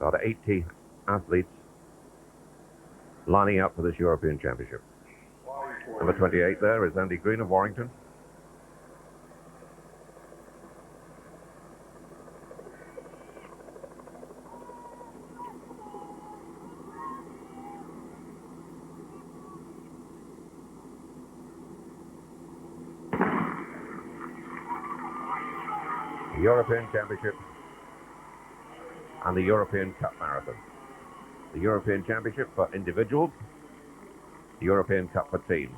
About 80 athletes lining up for this European Championship. Number 28 there is Andy Green of Warrington. The European Championship and the European Cup Marathon. The European Championship for individuals, the European Cup for teams.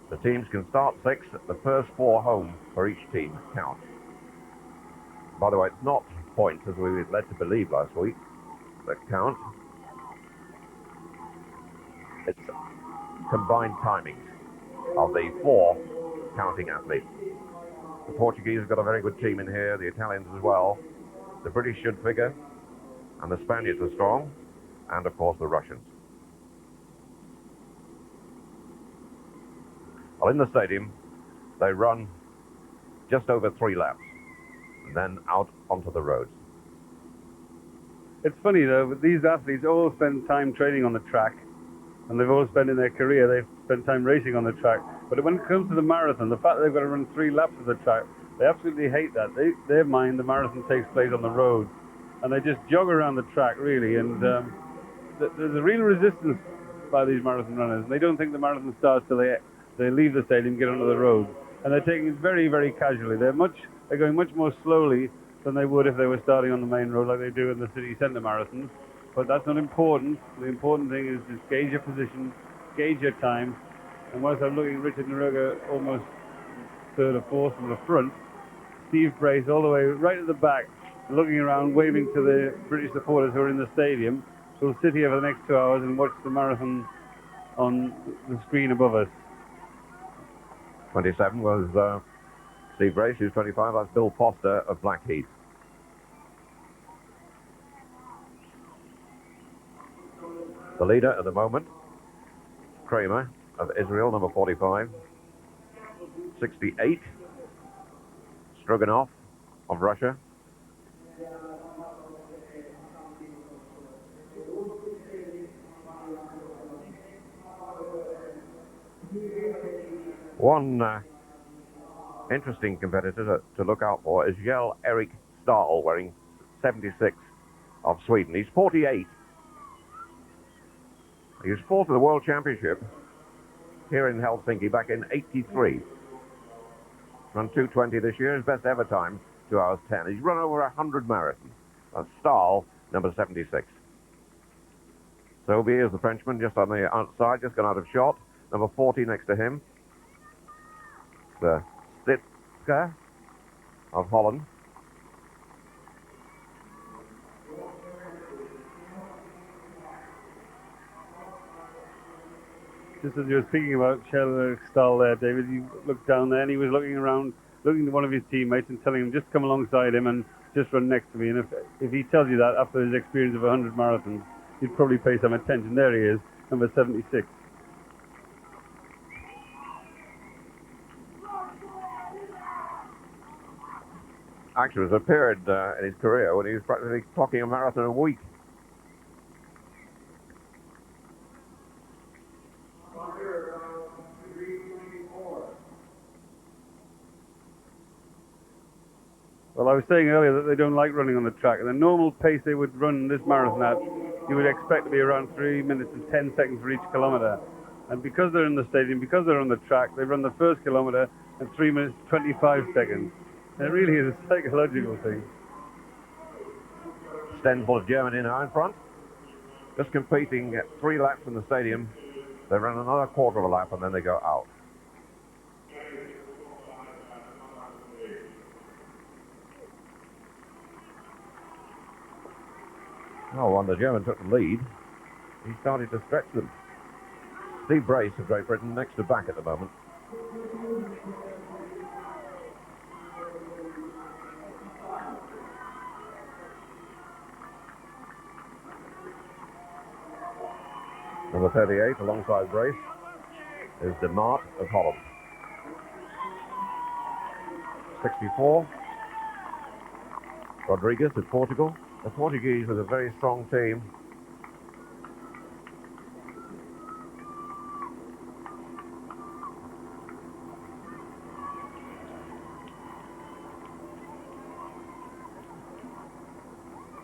The teams can start 6, the first 4 home for each team count. By the way, it's not points, as we were led to believe last week, that count. It's combined timings of the 4 counting athletes. The Portuguese have got a very good team in here, the Italians as well. The British should figure, and the Spaniards are strong, and of course the Russians. Well, in the stadium, they run just over 3 laps, and then out onto the roads. It's funny though, but these athletes all spend time training on the track, and they've all spent in their career, they've spent time racing on the track. But when it comes to the marathon, the fact that they've got to run 3 laps of the track, they absolutely hate that. Their mind, the marathon takes place on the road, and they just jog around the track really. And there's a real resistance by these marathon runners. And they don't think the marathon starts till they leave the stadium, get onto the road, and they're taking it very, very casually. They're going much more slowly than they would if they were starting on the main road like they do in the city centre marathons. But that's not important. The important thing is just gauge your position, gauge your time. And whilst I'm looking at Richard Naruga almost 3rd or 4th from the front, Steve Brace all the way right at the back, looking around, waving to the British supporters who are in the stadium. So we'll sit here for the next 2 hours and watch the marathon on the screen above us. 27 was Steve Brace, who's 25. That's Bill Foster of Blackheath. The leader at the moment, Kramer of Israel, number 45. 68, Stroganov of Russia. One interesting competitor to look out for is Kjell Erik Stahl, wearing 76 of Sweden. He's 48. He was 4th at the World Championship here in Helsinki back in '83. Run 2:20 this year, his best ever time, 2 hours 10. He's run over 100 marathons. That's Stahl, number 76. So here's the Frenchman just on the outside, just gone out of shot. Number 40 next to him. The Stitska of Holland. Just as you were speaking about Kjell Erik Stahl there, David, you looked down there and he was looking around, looking to one of his teammates and telling him, just come alongside him and just run next to me. And if he tells you that after his experience of 100 marathons, you'd probably pay some attention. There he is, number 76. Actually, there was a period in his career when he was practically clocking a marathon a week. Well, I was saying earlier that they don't like running on the track. And the normal pace they would run this marathon at, you would expect to be around 3 minutes and 10 seconds for each kilometre. And because they're in the stadium, because they're on the track, they run the first kilometre in 3 minutes 25 seconds. And it really is a psychological thing. Stenzel of Germany now in front. Just competing at 3 laps in the stadium. They run another quarter of a lap and then they go out. Oh, when the German took the lead, he started to stretch them. Steve Brace of Great Britain next to back at the moment. Number 38, alongside Brace, is De Maat of Holland. 64, Rodriguez of Portugal. The Portuguese with a very strong team.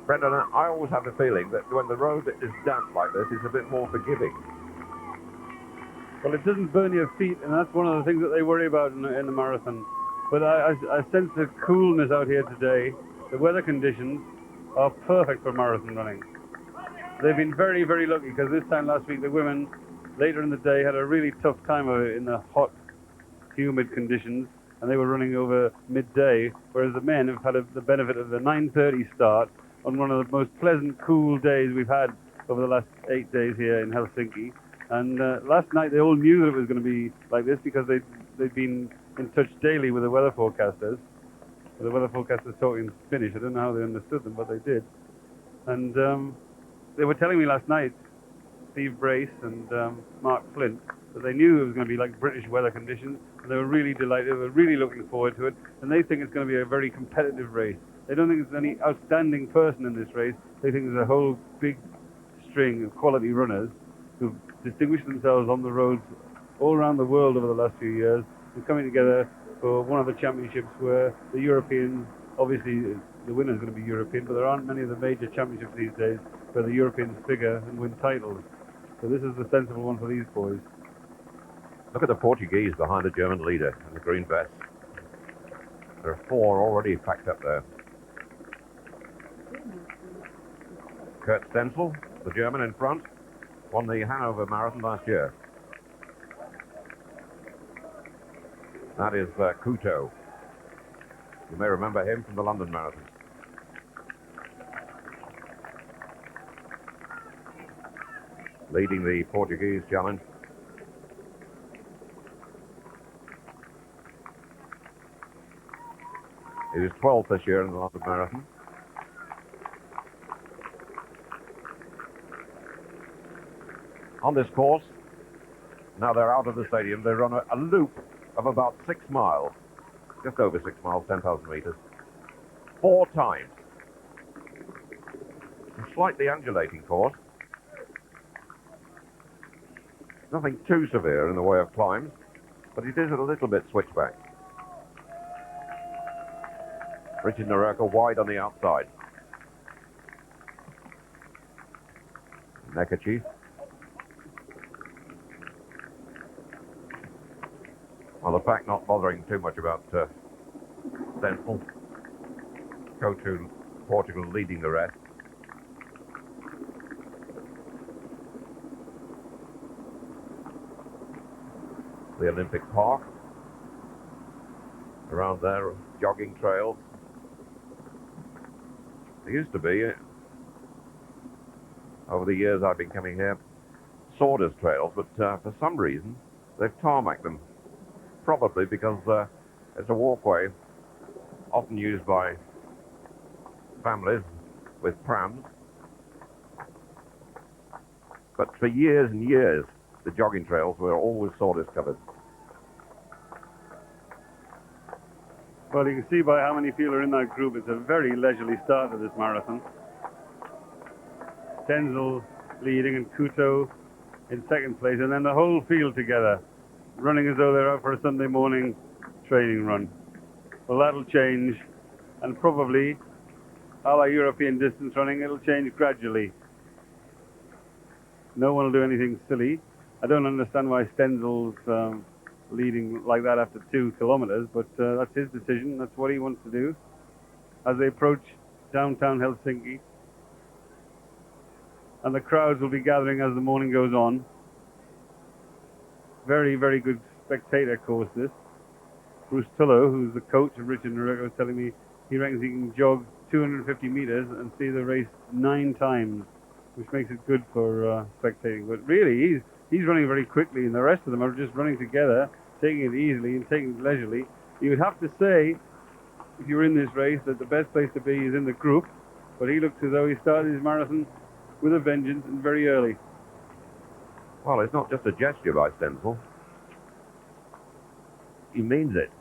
Brendan, I always have the feeling that when the road is damp like this, it's a bit more forgiving. Well, it doesn't burn your feet, and that's one of the things that they worry about in the marathon. But I sense the coolness out here today. The weather conditions are perfect for marathon running. They've been very, very lucky, because this time last week, the women, later in the day, had a really tough time of it in the hot, humid conditions, and they were running over midday, whereas the men have had the benefit of the 9:30 start on one of the most pleasant, cool days we've had over the last 8 days here in Helsinki. And last night they all knew that it was going to be like this, because they'd been in touch daily with the weather forecasters. The weather forecasters talking Finnish. I don't know how they understood them, but they did. And they were telling me last night, Steve Brace and Mark Flint, that they knew it was going to be like British weather conditions, and they were really delighted. They were really looking forward to it, and they think it's going to be a very competitive race. They don't think there's any outstanding person in this race. They think there's a whole big string of quality runners who've distinguished themselves on the roads all around the world over the last few years, and coming together for one of the championships where the Europeans, obviously the winner's going to be European, but there aren't many of the major championships these days where the Europeans figure and win titles. So this is the sensible one for these boys. Look at the Portuguese behind the German leader in the green vest. There are 4 already packed up there. Kurt Stenzel, the German in front, won the Hanover Marathon last year. That is Couto. You may remember him from the London Marathon. Leading the Portuguese challenge. He was 12th this year in the London Marathon. On this course, now they're out of the stadium, they run a loop of about 6 miles, just over 6 miles, 10,000 meters, 4 times. A slightly undulating course. Nothing too severe in the way of climbs, but it is a little bit switchback. Richard Nareka wide on the outside. Neckerchief. Well, the pack not bothering too much about Stenzel. Go to Portugal leading the rest. The Olympic Park. Around there, jogging trails. There used to be, over the years I've been coming here, sawdust trails, but for some reason they've tarmacked them. Probably because it's a walkway often used by families with prams. But for years and years, the jogging trails were always sawdust covered. Well, you can see by how many people are in that group, it's a very leisurely start to this marathon. Stenzel leading and Couto in second place, and then the whole field together, running as though they're out for a Sunday morning training run. Well, that'll change, and probably, a la European distance running, it'll change gradually. No one will do anything silly. I don't understand why Stenzel's leading like that after 2 kilometers, but that's his decision. That's what he wants to do. As they approach downtown Helsinki, and the crowds will be gathering as the morning goes on. Very, very good spectator course this. Bruce Tullow, who's the coach of Richard Nareka, was telling me he reckons he can jog 250 meters and see the race 9 times, which makes it good for spectating. But really, he's running very quickly, and the rest of them are just running together, taking it easily and taking it leisurely. You would have to say, if you're in this race, that the best place to be is in the group, but he looks as though he started his marathon with a vengeance and very early. Well, it's not just a gesture by Stenzel. He means it.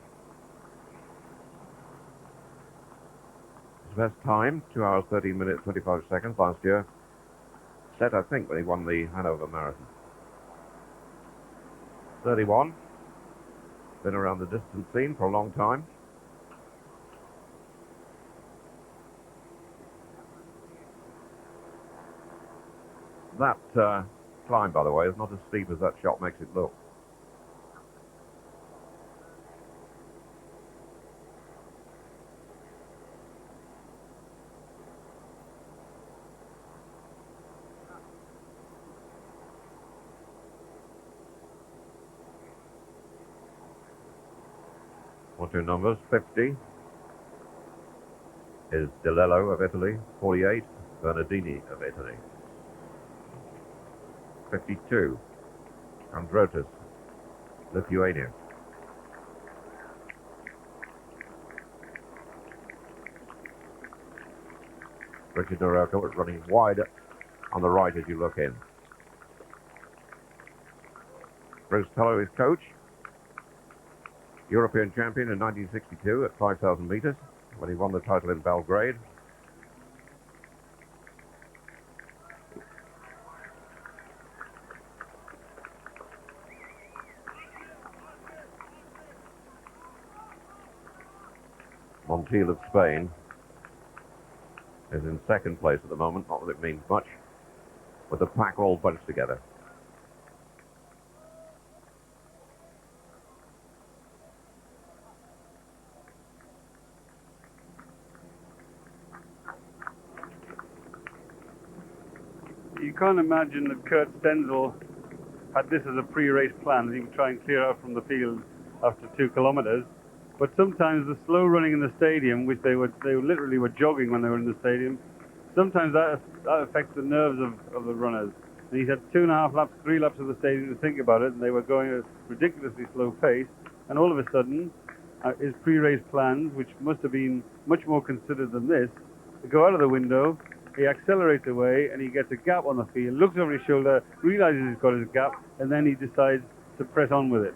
His best time, 2 hours, 13 minutes, 25 seconds last year. Set, I think, when he won the Hanover Marathon. 31. Been around the distance scene for a long time. That climb, by the way, is not as steep as that shot makes it look. One, two numbers. 50 is Delello of Italy. 48, Bernardini of Italy. 52, Androtis, Lithuania. Richard Norelko running wide on the right as you look in. Bruce Tello is coach. European champion in 1962 at 5,000 meters when he won the title in Belgrade. Montiel of Spain is in second place at the moment, not that it means much, with the pack all bunched together. You can't imagine that Kurt Stenzel had this as a pre-race plan, that he would try and clear out from the field after 2 kilometers. But sometimes the slow running in the stadium, which they literally were jogging when they were in the stadium, sometimes that affects the nerves of the runners. And he's had 2.5 laps, 3 laps of the stadium to think about it, and they were going at a ridiculously slow pace. And all of a sudden, his pre-race plans, which must have been much more considered than this, go out of the window. He accelerates away, and he gets a gap on the field, looks over his shoulder, realizes he's got his gap, and then he decides to press on with it.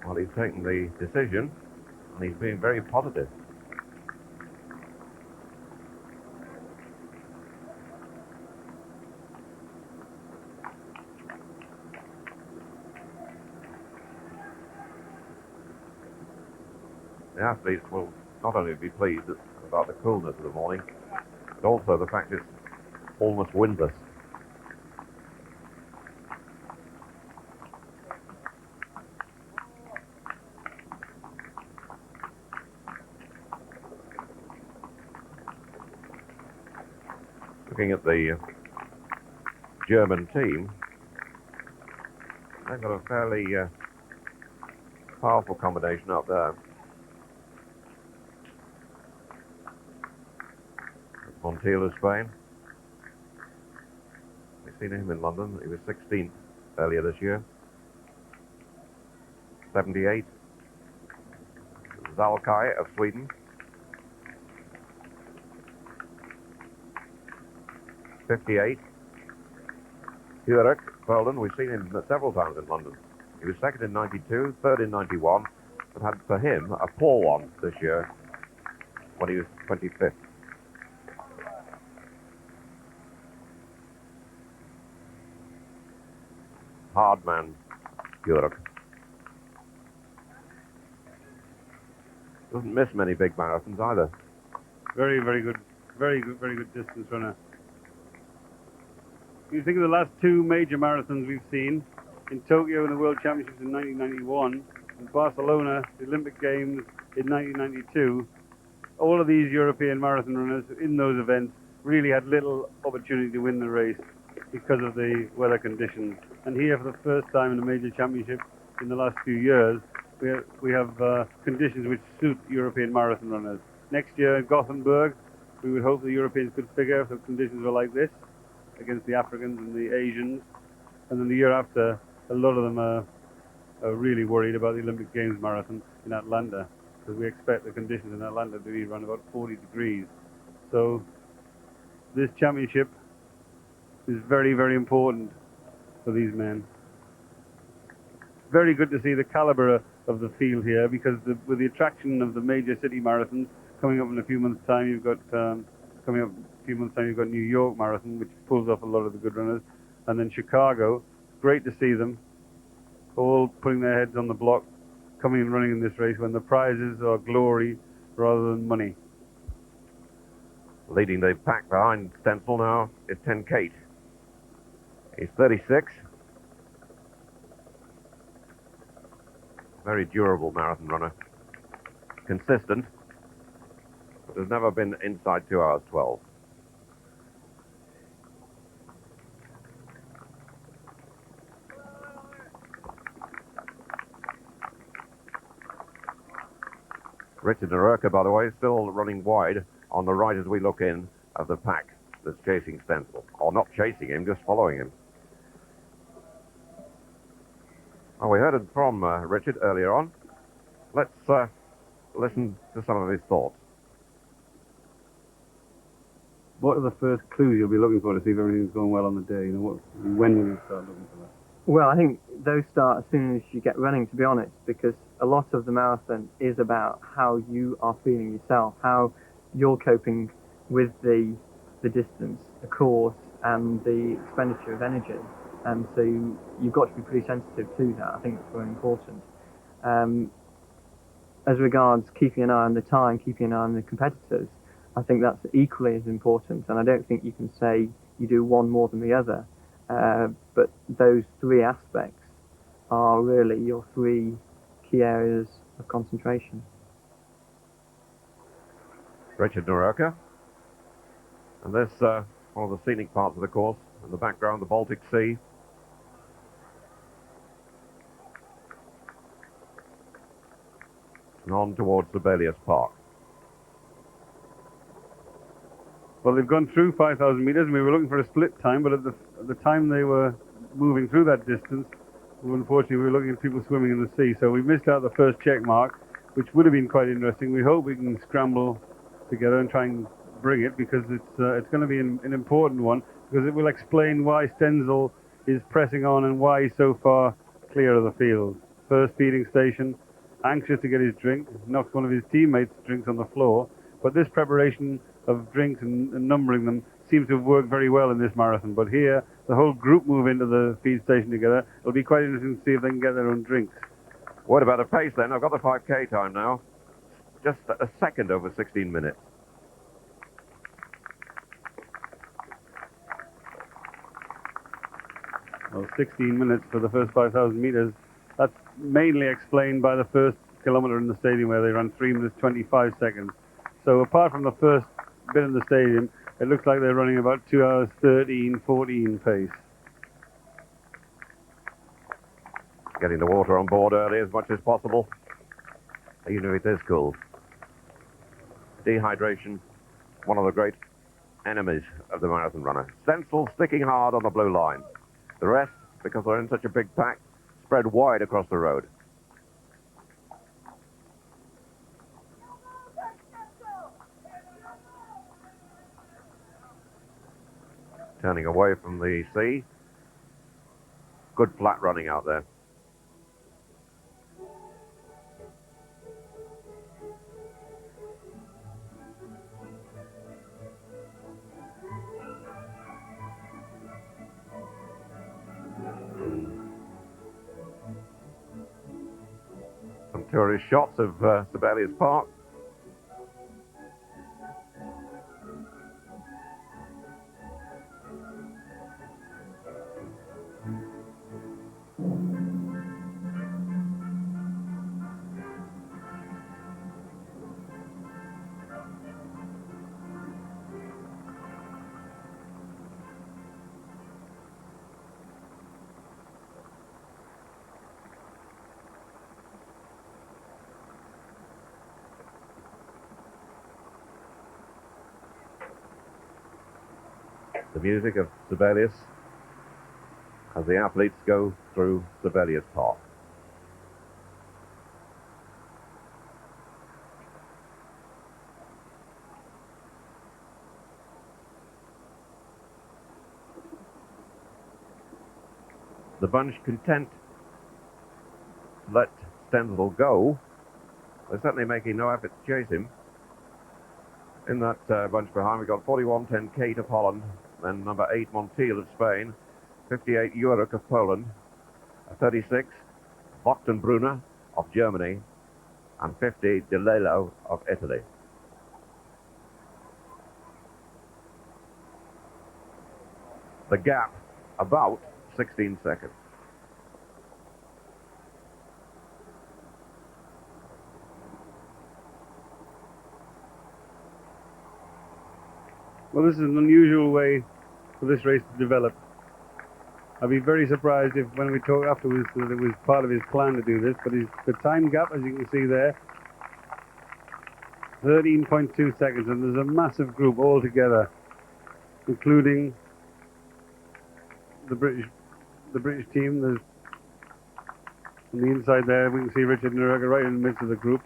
Well, he's taken the decision, and he's being very positive. The athletes will not only be pleased about the coolness of the morning, but also the fact it's almost windless. Looking at the German team, they've got a fairly powerful combination up there. Montiel of Spain. We've seen him in London. He was 16th earlier this year. 78. Zalkai of Sweden. 58. Hurek, Poland. We've seen him several times in London. He was second in 92, third in 91, and had for him a poor one this year when he was 25th. Hard man, Hurek. Doesn't miss many big marathons either. Very, very good distance runner. You think of the last 2 major marathons we've seen, in Tokyo in the World Championships in 1991, and Barcelona, the Olympic Games in 1992, all of these European marathon runners in those events really had little opportunity to win the race because of the weather conditions. And here, for the first time in a major championship in the last few years, we have conditions which suit European marathon runners. Next year in Gothenburg, we would hope the Europeans could figure if the conditions were like this against the Africans and the Asians. And then the year after, a lot of them are really worried about the Olympic Games marathon in Atlanta, because we expect the conditions in Atlanta to be around about 40 degrees. So this championship is very, very important for these men. Very good to see the caliber of the field here, because with the attraction of the major city marathons coming up in a few months' time, you've got New York Marathon, which pulls off a lot of the good runners, and then Chicago. Great to see them all putting their heads on the block, coming and running in this race when the prizes are glory rather than money. Leading the pack behind Stencil now is 10 Kate. He's 36. Very durable marathon runner. Consistent, but has never been inside 2 hours 12. Richard Narurka, by the way, is still running wide on the right as we look in of the pack that's chasing Stencil. Or not chasing him, just following him. Well, we heard it from Richard earlier on. Let's listen to some of his thoughts. What are the first clues you'll be looking for to see if everything's going well on the day? When will you start looking for that? Well, I think those start as soon as you get running, to be honest, because a lot of the marathon is about how you are feeling yourself, how you're coping with the distance, the course, and the expenditure of energy. And so you've got to be pretty sensitive to that. I think that's very important. As regards keeping an eye on the time, keeping an eye on the competitors, I think that's equally as important. And I don't think you can say you do one more than the other. But those three aspects are really your three key areas of concentration. Richard Narurka. And this, one of the scenic parts of the course. In the background, the Baltic Sea. And on towards Sibelius Park. Well, they've gone through 5,000 meters, and we were looking for a split time, but at the time they were moving through that distance, unfortunately we were looking at people swimming in the sea, so we missed out the first check mark, which would have been quite interesting. We hope we can scramble together and try and bring it, because it's going to be an important one, because it will explain why Stenzel is pressing on and why he's so far clear of the field. First feeding station, anxious to get his drink, knocks one of his teammates' drinks on the floor, but this preparation of drinks and numbering them seems to have worked very well in this marathon. But here, the whole group move into the feed station together. It'll be quite interesting to see if they can get their own drinks. What about a pace then? I've got the 5K time now. Just a second over 16 minutes. Well, 16 minutes for the first 5,000 meters. That's mainly explained by the first kilometer in the stadium, where they ran 3 minutes 25 seconds. So apart from the first bit in the stadium, it looks like they're running about 2 hours 13, 14 pace. Getting the water on board early as much as possible, even if it is cool. Dehydration, one of the great enemies of the marathon runner. Stencil sticking hard on the blue line. The rest, because they're in such a big pack, spread wide across the road. Turning away from the sea. Good flat running out there. Some tourist shots of Sibelius Park. The music of Sibelius as the athletes go through Sibelius Park. The bunch content to let Stenzel go. They're certainly making no effort to chase him. In that bunch behind, we've got 41-10 Kate of Holland, then number 8 Montiel of Spain, 58 Jurek of Poland, 36 Brunner of Germany, and 50 De Lello of Italy. The gap about 16 seconds. Well, this is an unusual way for this race to develop. I'd be very surprised if, when we talk afterwards, that it was part of his plan to do this, but the time gap, as you can see there, 13.2 seconds, and there's a massive group all together, including the British team. There's, on the inside there, we can see Richard Nurega right in the midst of the group.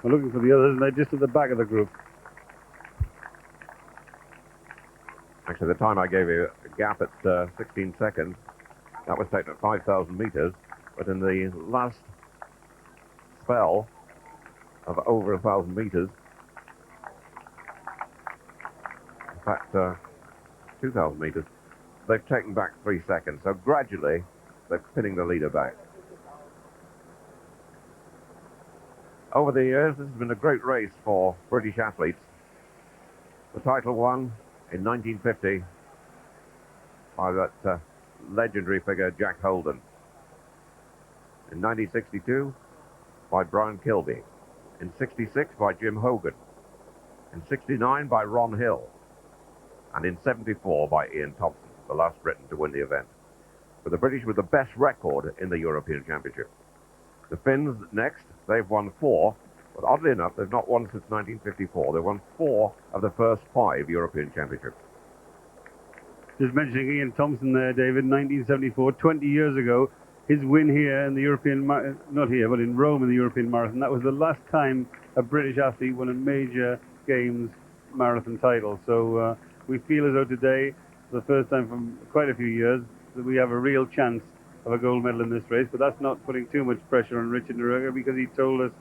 We're looking for the others, and they're just at the back of the group. Actually, the time I gave you, a gap at 16 seconds, that was taken at 5,000 meters, but in the last spell of over 1,000 meters, in fact, 2,000 meters, they've taken back 3 seconds. So gradually, they're pinning the leader back. Over the years, this has been a great race for British athletes. The title won in 1950 by that legendary figure Jack Holden. In 1962 by Brian Kilby. In 66 by Jim Hogan. In 69 by Ron Hill. And in 74 by Ian Thompson, the last Briton to win the event. But the British were the best record in the European Championship. The Finns next, they've won 4. But oddly enough, they've not won since 1954. They've won 4 of the first 5 European Championships. Just mentioning Ian Thompson there, David, 1974, 20 years ago, his win here in the European, not here, but in Rome in the European Marathon, that was the last time a British athlete won a major games marathon title. So we feel as though today, for the first time from quite a few years, that we have a real chance of a gold medal in this race. But that's not putting too much pressure on Richard Nurega, because he told us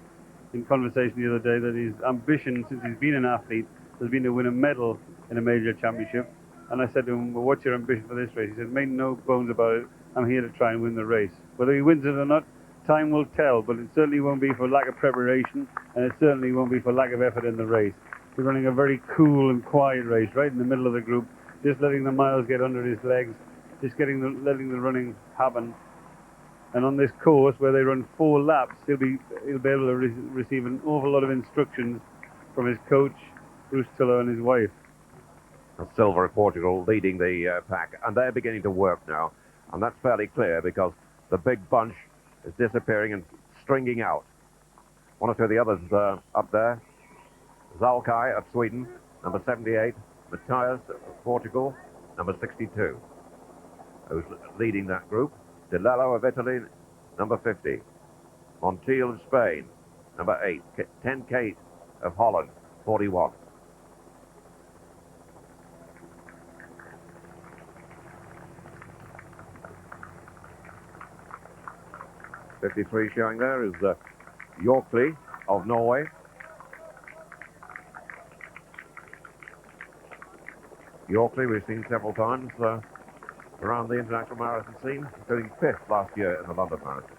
in conversation the other day that his ambition since he's been an athlete has been to win a medal in a major championship. And I said to him, well, what's your ambition for this race? He said, make no bones about it, I'm here to try and win the race. Whether he wins it or not, time will tell, but it certainly won't be for lack of preparation, and it certainly won't be for lack of effort in the race. We're running a very cool and quiet race right in the middle of the group, just letting the miles get under his legs, just letting the running happen. And on this course, where they run 4 laps, he'll be able to receive an awful lot of instructions from his coach, Bruce Tiller, and his wife. Silver of Portugal leading the pack, and they're beginning to work now. And that's fairly clear because the big bunch is disappearing and stringing out. One or two of the others up there. Zalkai of Sweden, number 78. Matthias of Portugal, number 62. Who's leading that group. De Lello of Italy, number 50. Montiel of Spain, number 8. 10 Kate of Holland, 41. .53 showing there is Yorkley of Norway. Yorkley we've seen several times around the international marathon scene, including 5th last year in the London Marathon.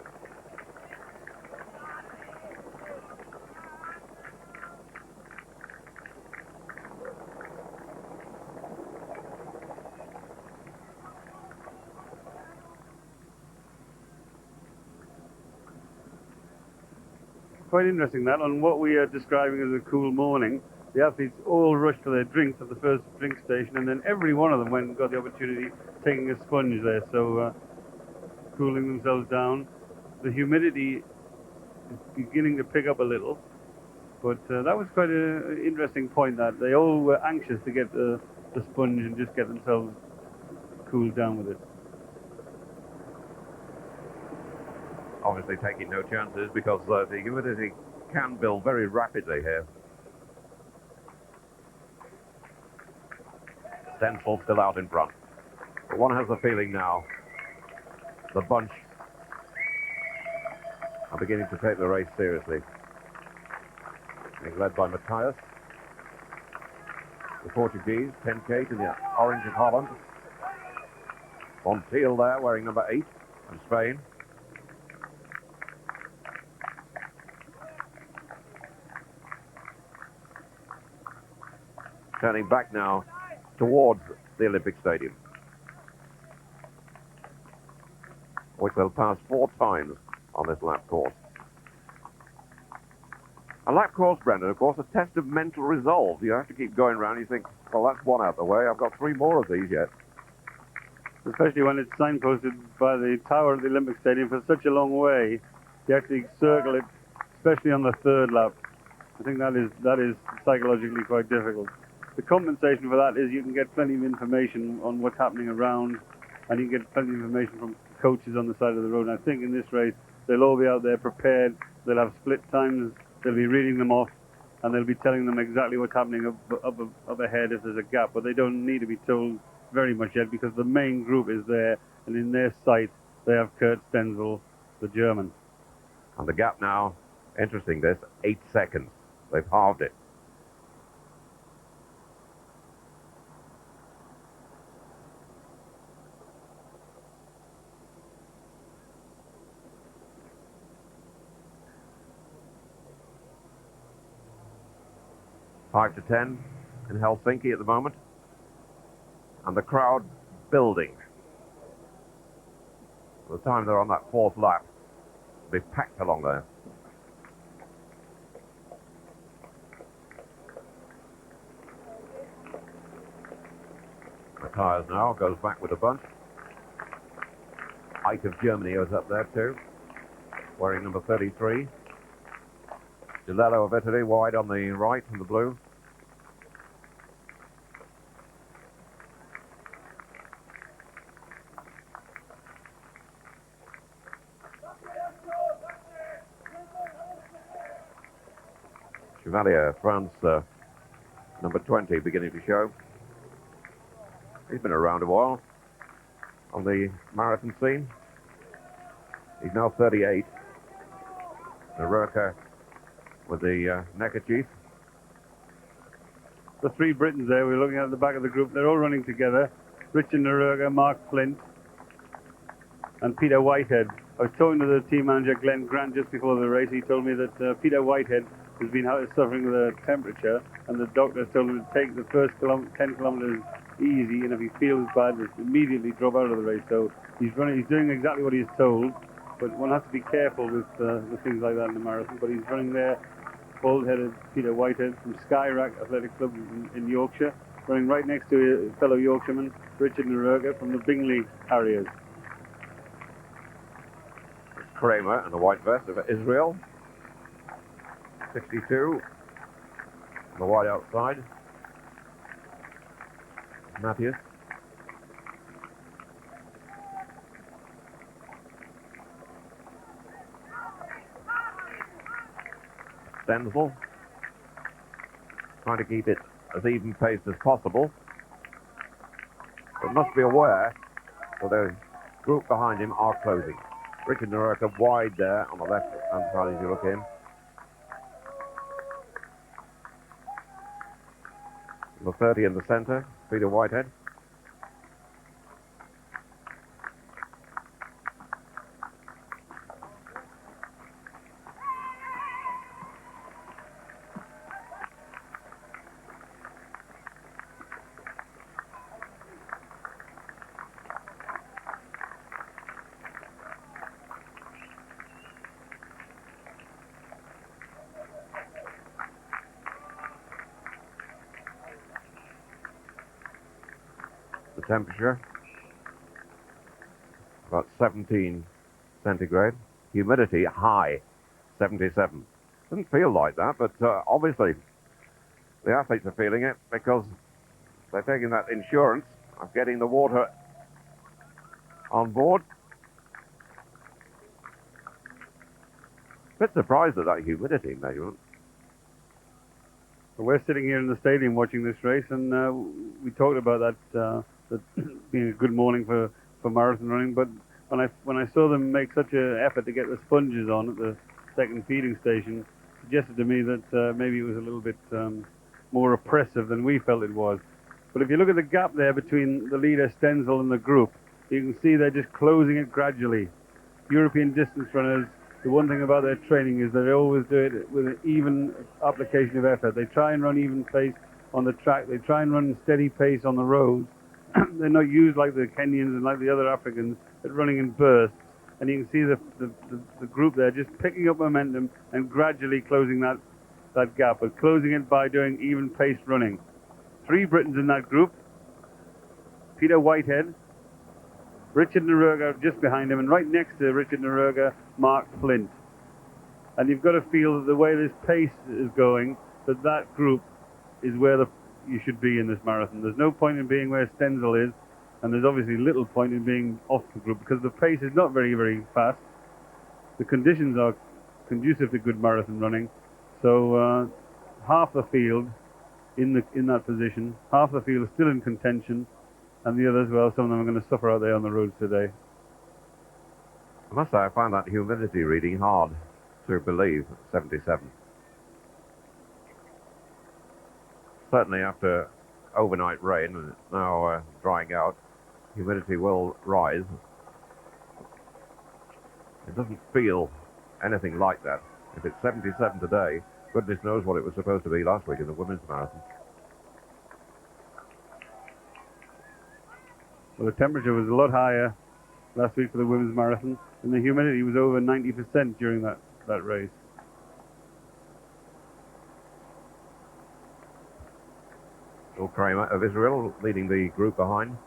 Quite interesting that, on what we are describing as a cool morning, the athletes all rushed for their drinks at the first drink station, and then every one of them went and got the opportunity taking a sponge there, so cooling themselves down. The humidity is beginning to pick up a little, but that was quite an interesting point, that they all were anxious to get the sponge and just get themselves cooled down with it. Obviously taking no chances because the humidity can build very rapidly here. Stenzel still out in front. But one has the feeling now the bunch are beginning to take the race seriously. Being led by Matthias, the Portuguese, 10 Kate in the orange of Holland. Montiel there wearing number 8 from Spain. Turning back now towards the Olympic Stadium, which they'll pass 4 times on this lap course. A lap course, Brendan, of course, a test of mental resolve. You have to keep going around. You think, well, that's one out the way. I've got 3 more of these yet. Especially when it's signposted by the tower at the Olympic Stadium for such a long way, you actually circle it, especially on the 3rd lap. I think that is psychologically quite difficult. The compensation for that is you can get plenty of information on what's happening around, and you can get plenty of information from coaches on the side of the road. And I think in this race, they'll all be out there prepared. They'll have split times. They'll be reading them off, and they'll be telling them exactly what's happening up ahead if there's a gap. But they don't need to be told very much yet, because the main group is there, and in their sight they have Kurt Stenzel, the German. And the gap now, interesting this, 8 seconds. They've halved it. Five to 10 in Helsinki at the moment, and the crowd building. By the time they're on that 4th lap, they'll be packed along there. Matthias now goes back with a bunch. Ike of Germany is up there too, wearing number 33. Gilello of Italy wide on the right in the blue. Chevalier, France, number 20, beginning to show. He's been around a while on the marathon scene. He's now 38. Nerurka with the neckerchief. The 3 Britons there, we're looking at the back of the group, they're all running together. Richard Nerurka, Mark Flint, and Peter Whitehead. I was talking to the team manager, Glenn Grant, just before the race. He told me that Peter Whitehead has been suffering with a temperature, and the doctors told him to take the first 10 kilometers easy, and if he feels bad, just immediately drop out of the race. So he's doing exactly what he's told, but one has to be careful with things like that in the marathon. But he's running there, bald-headed Peter Whitehead from Skyrack Athletic Club in Yorkshire, running right next to a fellow Yorkshireman, Richard Nerurka from the Bingley Harriers. Kramer and the white vest of Israel, 62, on the white outside. Matthias. Stenzel, trying to keep it as even paced as possible, but must be aware that the group behind him are closing. Richard Nerurka wide there on the left-hand side as you look in. The 30 in the centre, Peter Whitehead. The temperature, about 17 centigrade. Humidity high, 77. Doesn't feel like that, but obviously the athletes are feeling it because they're taking that insurance of getting the water on board. Bit surprised at that humidity measurement. We're sitting here in the stadium watching this race, and we talked about that that being a good morning for marathon running. But when I saw them make such an effort to get the sponges on at the second feeding station, it suggested to me that maybe it was a little bit more oppressive than we felt it was. But if you look at the gap there between the leader Stenzel and the group, you can see they're just closing it gradually. European distance runners, the one thing about their training is that they always do it with an even application of effort. They try and run even pace on the track. They try and run steady pace on the roads. They're not used like the Kenyans and like the other Africans at running in bursts. And you can see the group there just picking up momentum and gradually closing that gap, but closing it by doing even pace running. 3 Britons in that group: Peter Whitehead, Richard Naruga just behind him, and right next to Richard Naruga, Mark Flint. And you've got to feel that the way this pace is going, that group is where you should be in this marathon. There's no point in being where Stenzel is, and there's obviously little point in being off the group because the pace is not very, very fast. The conditions are conducive to good marathon running. So half the field in that position, half the field is still in contention, and the others, well, some of them are going to suffer out there on the roads today. I must say, I find that humidity reading hard to believe, 77. Certainly after overnight rain, and it's now drying out, humidity will rise. It doesn't feel anything like that. If it's 77 today, goodness knows what it was supposed to be last week in the women's marathon. Well, the temperature was a lot higher last week for the women's marathon, and the humidity was over 90% during that race. Bill Kramer of Israel leading the group behind.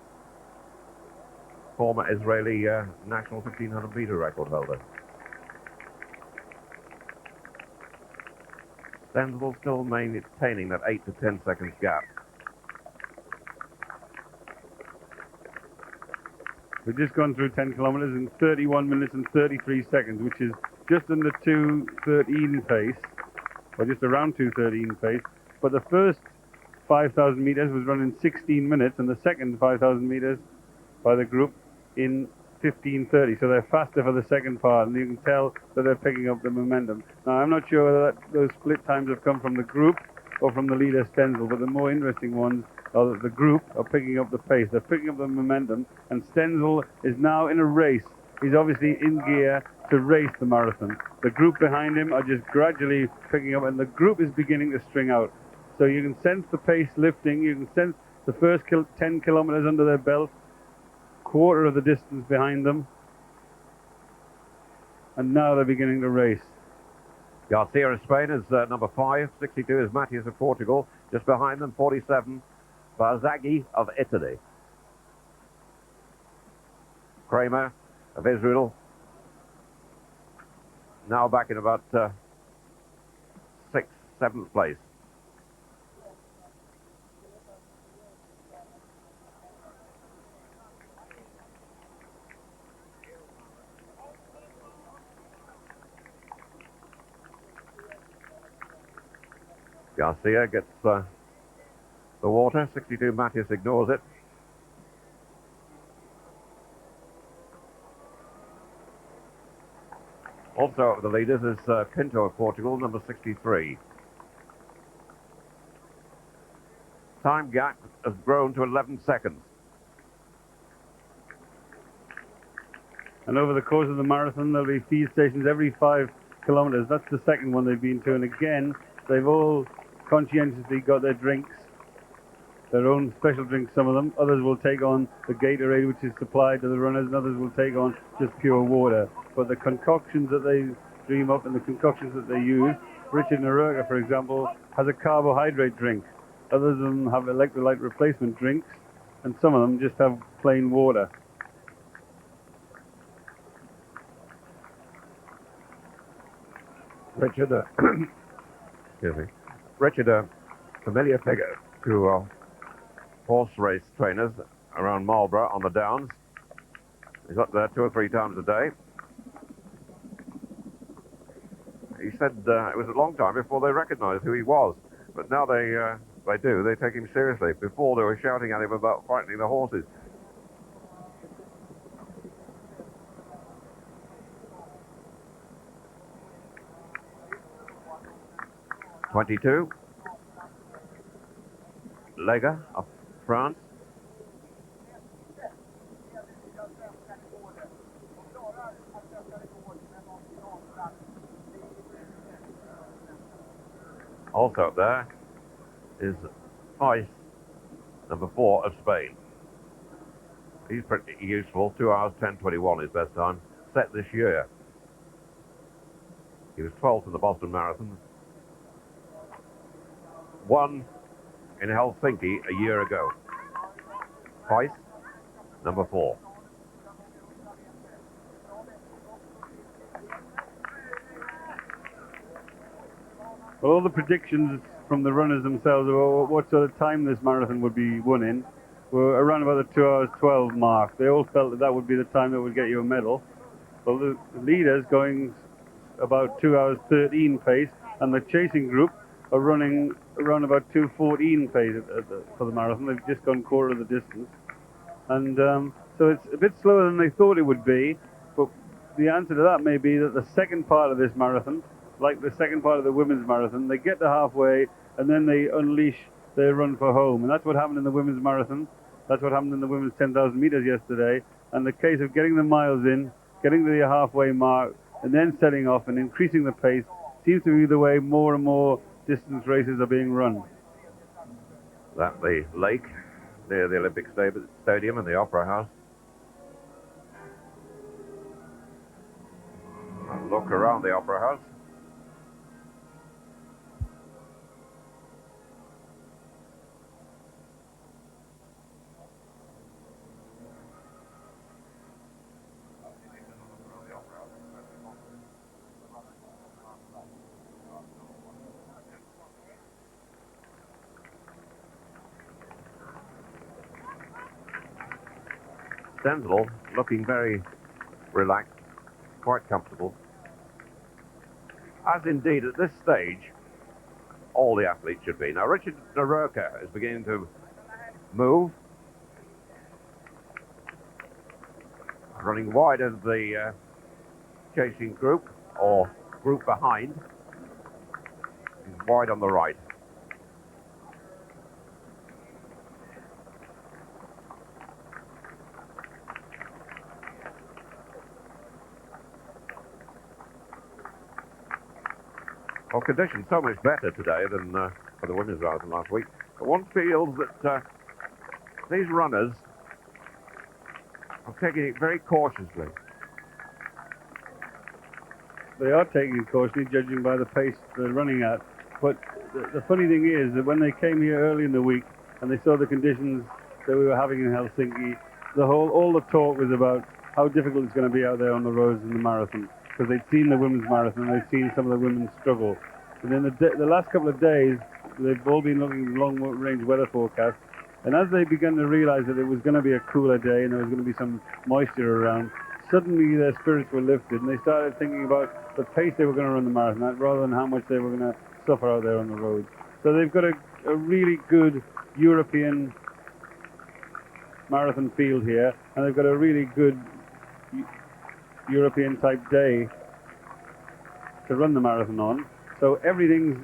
Former Israeli national 1500 meter record holder. Stenzel still maintaining that 8 to 10 seconds gap. We've just gone through 10 kilometers in 31 minutes and 33 seconds, which is just under 2:13 pace, or just around 2:13 pace. But the first 5,000 meters was run in 16 minutes, and the second 5,000 meters by the group in 15:30. So they're faster for the second part, and you can tell that they're picking up the momentum. Now, I'm not sure whether those split times have come from the group or from the leader Stenzel, but the more interesting ones are that the group are picking up the pace. They're picking up the momentum, and Stenzel is now in a race. He's obviously in gear to race the marathon. The group behind him are just gradually picking up, and the group is beginning to string out. So you can sense the pace lifting. You can sense the first 10 kilometers under their belt, quarter of the distance behind them, and now they're beginning to race. Garcia of Spain is number 5. 62 is Matthias of Portugal. Just behind them, 47, Barzaghi of Italy. Kramer of Israel now back in about 6th, 7th place. Garcia gets the water. 62 Matthias ignores it. Also the leaders is Pinto of Portugal, number 63. Time gap has grown to 11 seconds. And over the course of the marathon, there'll be feed stations every 5 kilometers. That's the second one they've been to, and again, they've all conscientiously got their drinks, their own special drinks, some of them. Others will take on the Gatorade, which is supplied to the runners, and others will take on just pure water. But the concoctions that they dream up and the concoctions that they use, Richard Naruga, for example, has a carbohydrate drink. Others of them have electrolyte replacement drinks, and some of them just have plain water. Richard, excuse me. Richard, a familiar figure to horse race trainers around Marlborough on the Downs. He's up there 2 or 3 times a day. He said it was a long time before they recognised who he was, but now they They do. They take him seriously. Before they were shouting at him about frightening the horses. '22. Lega of France. Also up there is Fiz, number 4 of Spain. He's pretty useful. 2 hours 10:21 his best time, set this year. He was 12th in the Boston Marathon. Won in Helsinki a year ago. Fiz, number 4. Well, all the predictions from the runners themselves about what sort of time this marathon would be won in were around about the 2 hours 12 mark. They all felt that that would be the time that would get you a medal. Well, the leaders going about 2 hours 13 pace, and the chasing group are running around about 2:14 pace for the marathon. They've just gone quarter of the distance. And so it's a bit slower than they thought it would be, but the answer to that may be that the second part of this marathon, like the second part of the women's marathon, they get to halfway and then they unleash their run for home. And that's what happened in the women's marathon. That's what happened in the women's 10,000 meters yesterday. And the case of getting the miles in, getting to the halfway mark, and then setting off and increasing the pace seems to be the way more and more distance races are being run. That the lake near the Olympic Stadium and the Opera House. A look around the Opera House. Stenzel looking very relaxed, quite comfortable. As indeed at this stage, all the athletes should be. Now Richard Naroka is beginning to move, running wide of the chasing group, or group behind. He's wide on the right. Well, conditions so much better today than for the women's marathon last week. But one feels that these runners are taking it very cautiously. They are taking it cautiously, judging by the pace they're running at. But the funny thing is that when they came here early in the week and they saw the conditions that we were having in Helsinki, all the talk was about how difficult it's going to be out there on the roads in the marathon. Because they'd seen the women's marathon, they'd seen some of the women struggle. And then the last couple of days, they've all been looking at long-range weather forecasts. And as they began to realize that it was going to be a cooler day and there was going to be some moisture around, suddenly their spirits were lifted and they started thinking about the pace they were going to run the marathon at rather than how much they were going to suffer out there on the road. So they've got a really good European marathon field here, and they've got a really good European type day to run the marathon on. So everything's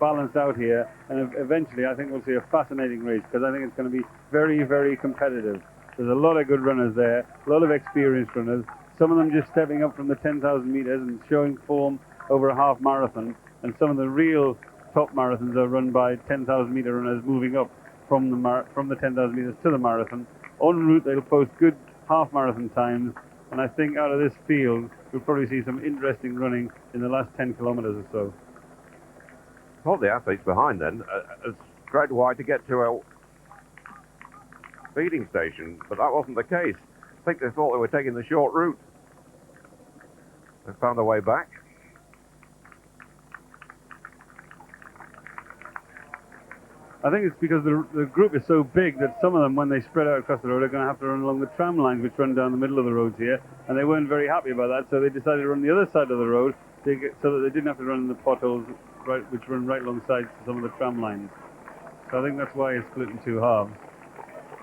balanced out here, and eventually I think we'll see a fascinating race, because I think it's going to be very, very competitive. There's a lot of good runners there, a lot of experienced runners, some of them just stepping up from the 10,000 meters and showing form over a half marathon, and some of the real top marathons are run by 10,000 meter runners moving up from the 10,000 meters to the marathon. En route they'll post good half marathon times, and I think out of this field, we'll probably see some interesting running in the last 10 kilometers or so. Well, the athletes behind then tried wide to get to a feeding station, but that wasn't the case. I think they thought they were taking the short route. They found their way back. I think it's because the group is so big that some of them, when they spread out across the road, are going to have to run along the tram lines which run down the middle of the roads here, and they weren't very happy about that, so they decided to run the other side of the road so that they didn't have to run in the potholes which run right alongside some of the tram lines. So I think that's why it's split in two halves.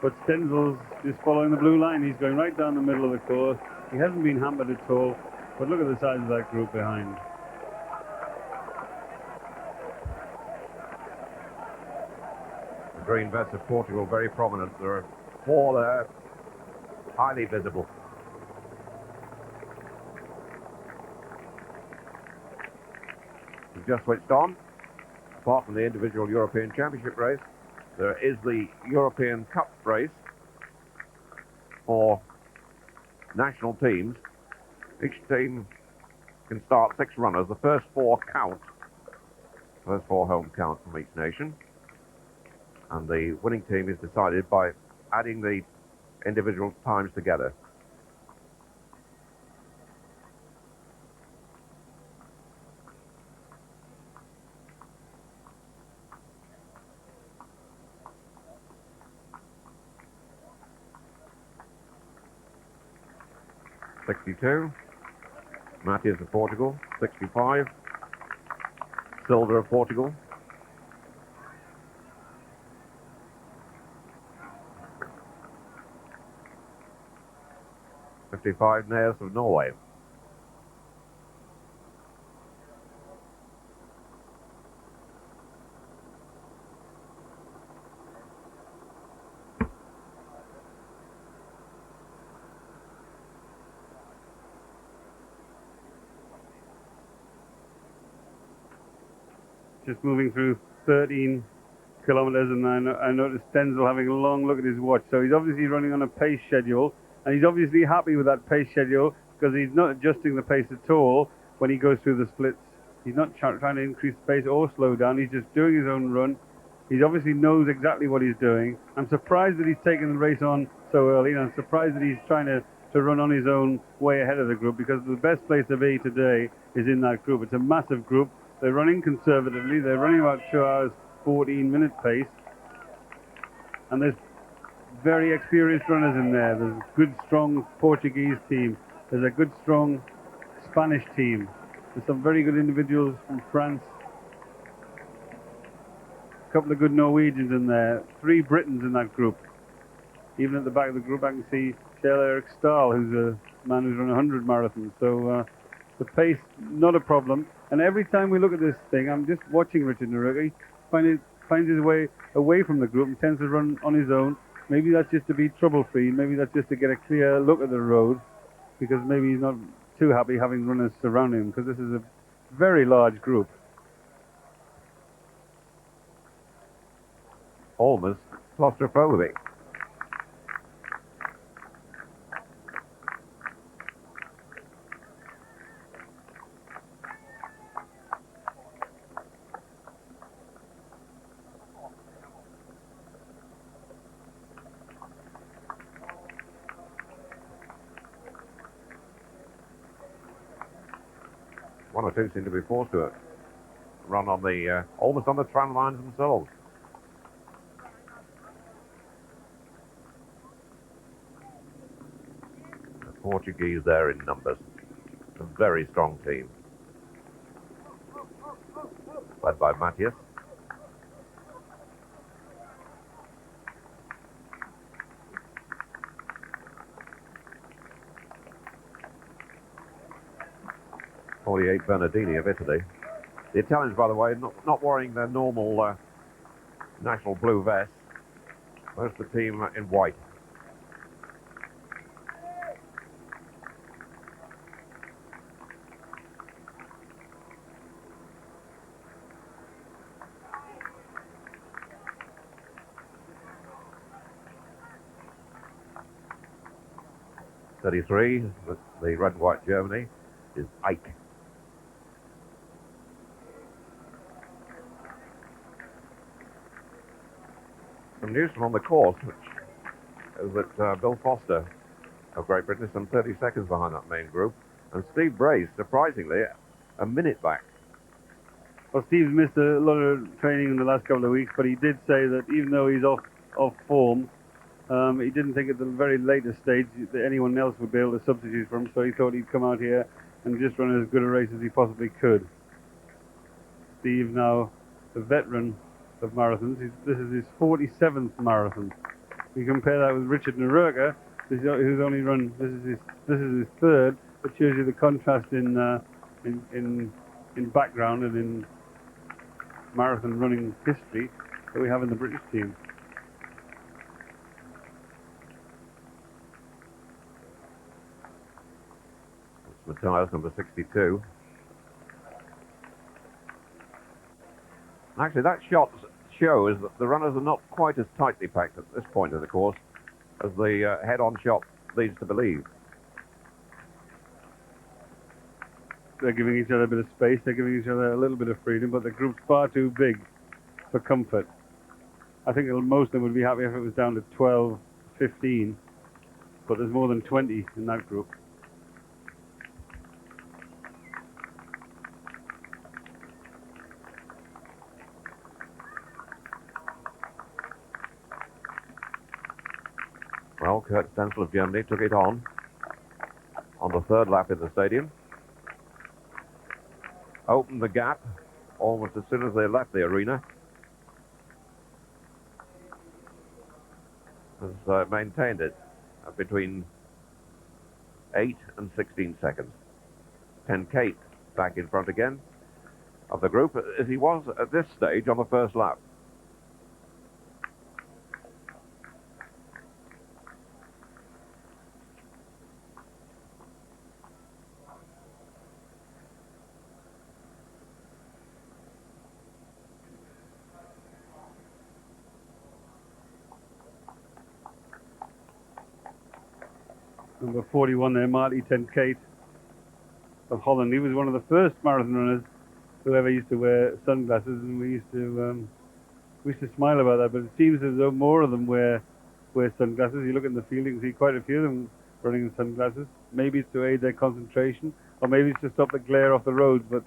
But Stenzel's just following the blue line. He's going right down the middle of the course. He hasn't been hampered at all. But look at the size of that group behind. The green vests of Portugal very prominent. There are 4 there, highly visible. We've just switched on. Apart from the individual European Championship race, there is the European Cup race for national teams. Each team can start 6 runners. The first 4 count. First 4 home count from each nation. And the winning team is decided by adding the individual times together. .62, Matthias of Portugal. 65, Silva of Portugal. 55, Naes of Norway. Just moving through 13 kilometers, and I noticed Stenzel having a long look at his watch. So he's obviously running on a pace schedule, and he's obviously happy with that pace schedule because he's not adjusting the pace at all when he goes through the splits. He's not trying to increase the pace or slow down. He's just doing his own run. He obviously knows exactly what he's doing. I'm surprised that he's taken the race on so early, and I'm surprised that he's trying to run on his own way ahead of the group, because the best place to be today is in that group. It's a massive group. They're running conservatively. They're running about 2 hours 14 minute pace, and there's very experienced runners in there. There's a good strong Portuguese team. There's a good strong Spanish team. There's some very good individuals from France. A couple of good Norwegians in there. 3 Britons in that group. Even at the back of the group I can see Kjell Erik Stahl, who's a man who's run 100 marathons. So the pace, not a problem. And every time we look at this thing, I'm just watching Richard Naruki, finds his way away from the group and tends to run on his own. Maybe that's just to be trouble-free. Maybe that's just to get a clear look at the road, because maybe he's not too happy having runners surrounding him, because this is a very large group. Almost claustrophobic. One or two seem to be forced to run on the almost on the tram lines themselves. The Portuguese there in numbers. A very strong team. Led by Matthias. Bernardini of Italy. The Italians, by the way, not wearing their normal national blue vests. Most of the team in white. .33, with the red and white Germany, is Ike. Some news from on the course, which is that Bill Foster of Great Britain is some 30 seconds behind that main group, and Steve Brace, surprisingly, a minute back. Well, Steve's missed a lot of training in the last couple of weeks, but he did say that even though he's off form, he didn't think at the very latest stage that anyone else would be able to substitute for him, so he thought he'd come out here and just run as good a race as he possibly could. Steve, now a veteran of marathons. This is his 47th marathon. You compare that with Richard Narurka, who's only run. This is his third. It shows you the contrast in background and in marathon running history that we have in the British team. It's Matthias, number 62. Actually, that shot shows that the runners are not quite as tightly packed at this point of the course as the head-on shot leads to believe. They're giving each other a bit of space, they're giving each other a little bit of freedom, but the group's far too big for comfort. I think most of them would be happy if it was down to 12, 15, but there's more than 20 in that group. Well, Kurt Stenzel of Germany took it on the third lap in the stadium. Opened the gap almost as soon as they left the arena. Has maintained it between 8 and 16 seconds. Ken Kate back in front again of the group, as he was at this stage on the first lap. Number 41 there, Marty ten Kate of Holland. He was one of the first marathon runners who ever used to wear sunglasses, and we used to smile about that. But it seems as though more of them wear sunglasses. You look in the field, you can see quite a few of them running in sunglasses. Maybe it's to aid their concentration, or maybe it's to stop the glare off the roads. But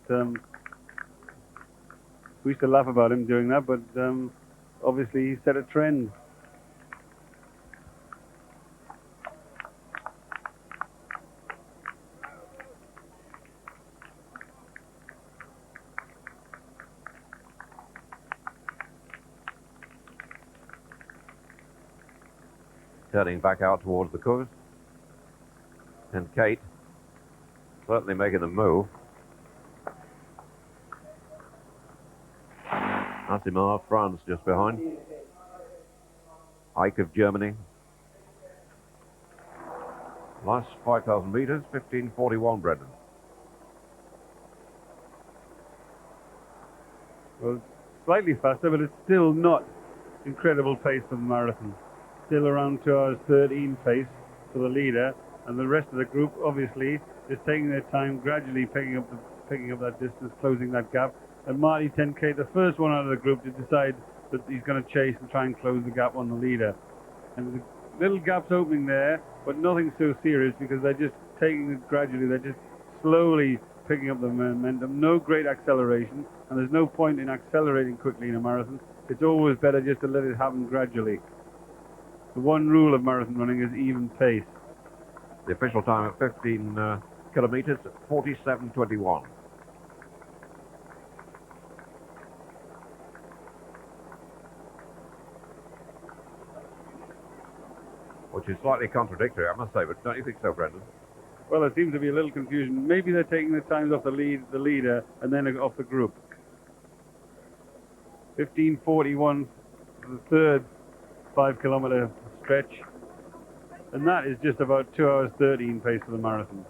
we used to laugh about him doing that. But obviously, he set a trend. Turning back out towards the coast. And Kate certainly making the move. Asimar, France, just behind. Ike of Germany. Last 5,000 meters, 15:41, Brendan. Well, slightly faster, but it's still not incredible pace for the marathon. Still around 2 hours 13 pace for the leader, and the rest of the group obviously is taking their time, gradually picking up that distance, closing that gap. And Marty ten Kate, the first one out of the group, to decide that he's going to chase and try and close the gap on the leader. And the little gaps opening there, but nothing so serious, because they're just taking it gradually. They're just slowly picking up the momentum. No great acceleration, and there's no point in accelerating quickly in a marathon. It's always better just to let it happen gradually. The one rule of marathon running is even pace. The official time at 15 kilometers, 47:21. Which is slightly contradictory, I must say, but don't you think so, Brendan? Well, there seems to be a little confusion. Maybe they're taking the times off the leader, and then off the group. 15:41 for the third 5-kilometer stretch, and that is just about 2 hours 13 pace for the marathon.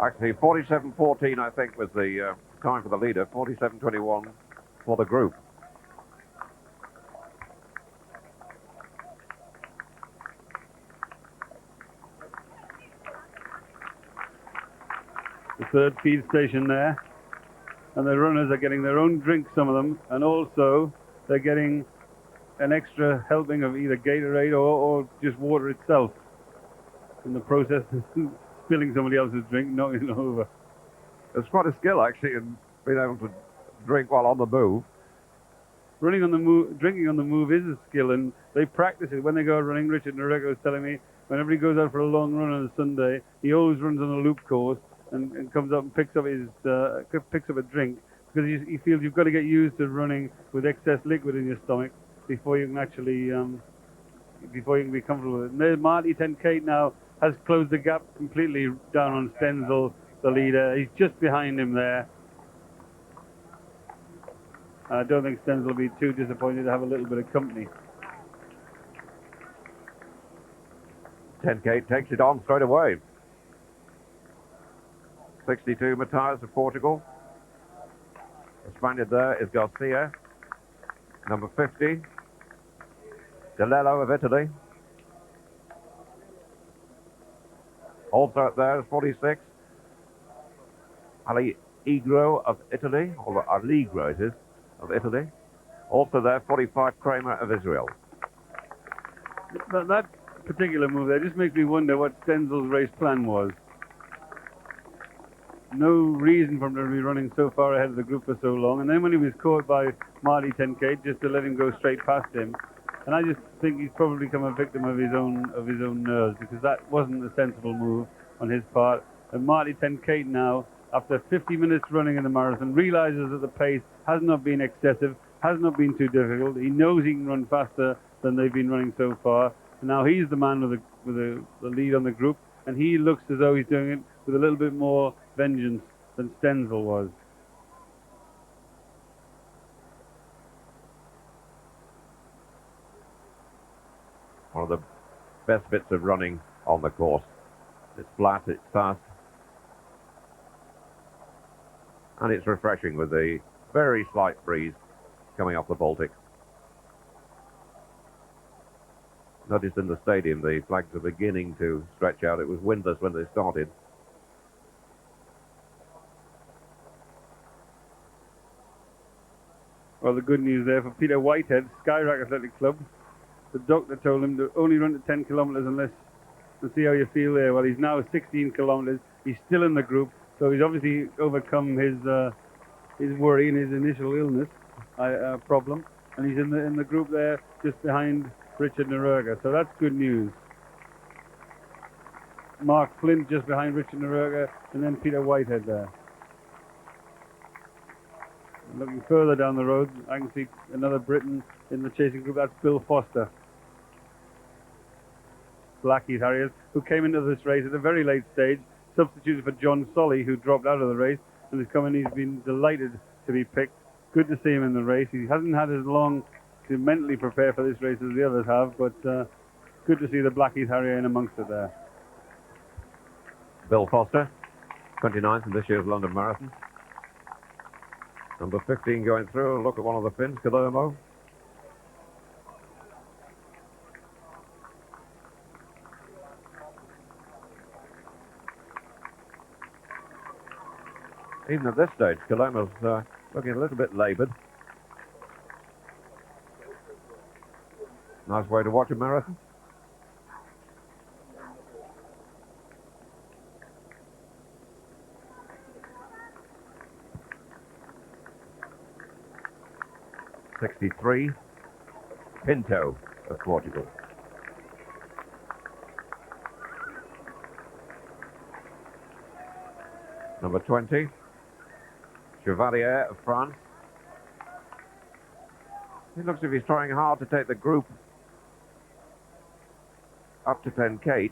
Actually, 47:14, I think, was the time for the leader. 47:21 for the group. The third feed station there, and the runners are getting their own drink, some of them, and also they're getting an extra helping of either Gatorade or just water itself. In the process, spilling somebody else's drink, knocking it over. It's quite a skill, actually, in being able to drink while on the move. Running on the move, drinking on the move is a skill, and they practice it when they go running. Richard Narurka was telling me whenever he goes out for a long run on a Sunday, he always runs on a loop course and comes up and picks up a drink, because he feels you've got to get used to running with excess liquid in your stomach before you can actually before you can be comfortable with it. And there's Marty 10K now has closed the gap completely down on Stenzel, the leader. He's just behind him there. I don't think Stenzel will be too disappointed to have a little bit of company. 10K takes it on straight away. 62 Matthias of Portugal. The Spaniard there is Garcia. Number 50, Delello of Italy. Also up there is 46, Allegro of Italy, or Allegro it is, of Italy. Also there, 45, Kramer of Israel. That particular move there just makes me wonder what Stenzel's race plan was. No reason for him to be running so far ahead of the group for so long, and then when he was caught by Marty 10K, just to let him go straight past him. And I just think he's probably become a victim of his own nerves, because that wasn't a sensible move on his part. And Marty 10K now, after 50 minutes running in the marathon, realizes that the pace has not been excessive, has not been too difficult. He knows he can run faster than they've been running so far. And now he's the man with the lead on the group, and he looks as though he's doing it with a little bit more vengeance than Stenzel was. One of the best bits of running on the course. It's flat, it's fast, and it's refreshing with the very slight breeze coming off the Baltic. Noticed in the stadium the flags are beginning to stretch out. It was windless when they started. Well, the good news there for Peter Whitehead, Skyrack Athletic Club. The doctor told him to only run to 10 kilometres and see how you feel there. Well, he's now 16 kilometres. He's still in the group, so he's obviously overcome his worry and his initial illness problem, and he's in the group there just behind Richard Noruega. So that's good news. Mark Flint just behind Richard Noruega, and then Peter Whitehead there. Looking further down the road, I can see another Briton in the chasing group. That's Bill Foster. Blackies Harriers, who came into this race at a very late stage, substituted for John Solly, who dropped out of the race, and has come in. He's been delighted to be picked. Good to see him in the race. He hasn't had as long to mentally prepare for this race as the others have, but good to see the Blackies Harrier in amongst it there. Bill Foster, 29th in this year's London Marathon. Number 15 going through. Look at one of the Finns, Kalermo. Even at this stage, Kalermo's looking a little bit laboured. Nice way to watch a marathon. '63, Pinto of Portugal. Number 20, Chevalier of France. He looks as if he's trying hard to take the group up to 10K.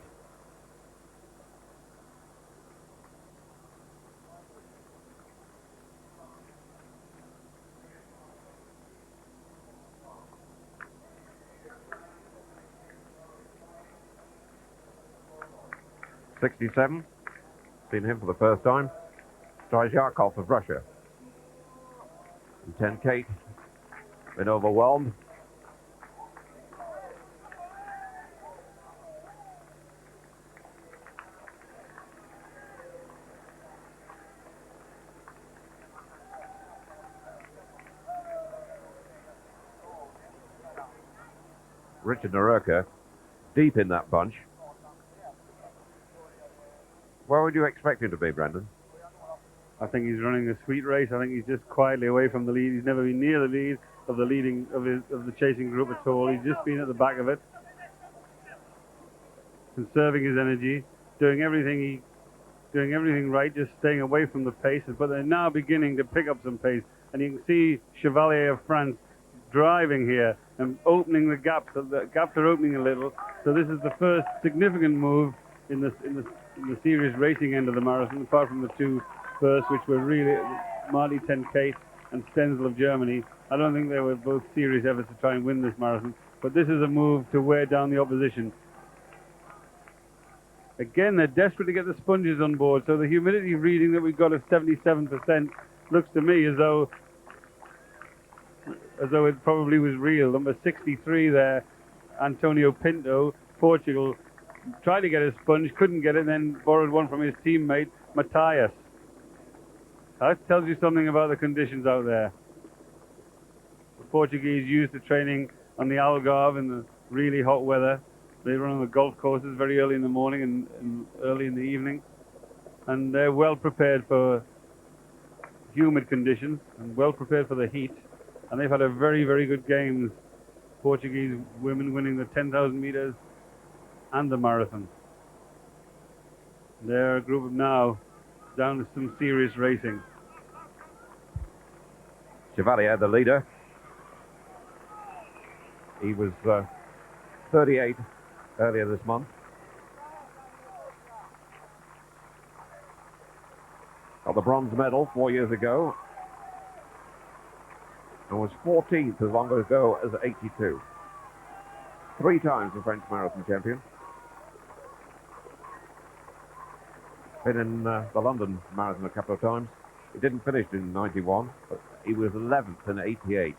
'67, seen him for the first time. Stryzhakov of Russia. And 10K, been overwhelmed. Richard Noruega deep in that bunch. Where would you expect him to be, Brendan? I think he's running a sweet race. I think he's just quietly away from the lead. He's never been near the lead of the chasing group at all. He's just been at the back of it. conserving his energy, doing everything right, just staying away from the pace. But they're now beginning to pick up some pace, and you can see Chevalier of France driving here and opening the gaps. The gaps are opening a little. So this is the first significant move in the serious racing end of the marathon, apart from the two first, which were really Marty 10K and Stenzel of Germany. I don't think they were both serious efforts to try and win this marathon, but this is a move to wear down the opposition. Again, they're desperate to get the sponges on board, so the humidity reading that we've got of 77% looks to me as though it probably was real. Number 63 there, Antonio Pinto, Portugal, tried to get a sponge, couldn't get it, and then borrowed one from his teammate, Matthias. That tells you something about the conditions out there. The Portuguese used to training on the Algarve in the really hot weather. They run on the golf courses very early in the morning and early in the evening. And they're well prepared for humid conditions and well prepared for the heat. And they've had a very, very good games. Portuguese women winning the 10,000 meters and the marathon. They're a group of now down to some serious racing. Chevalier, the leader. He was 38 earlier this month. Got the bronze medal 4 years ago. And was 14th as long ago as 82. 3 times the French marathon champion. Been in the London marathon a couple of times. He didn't finish in 91, but he was 11th in 88.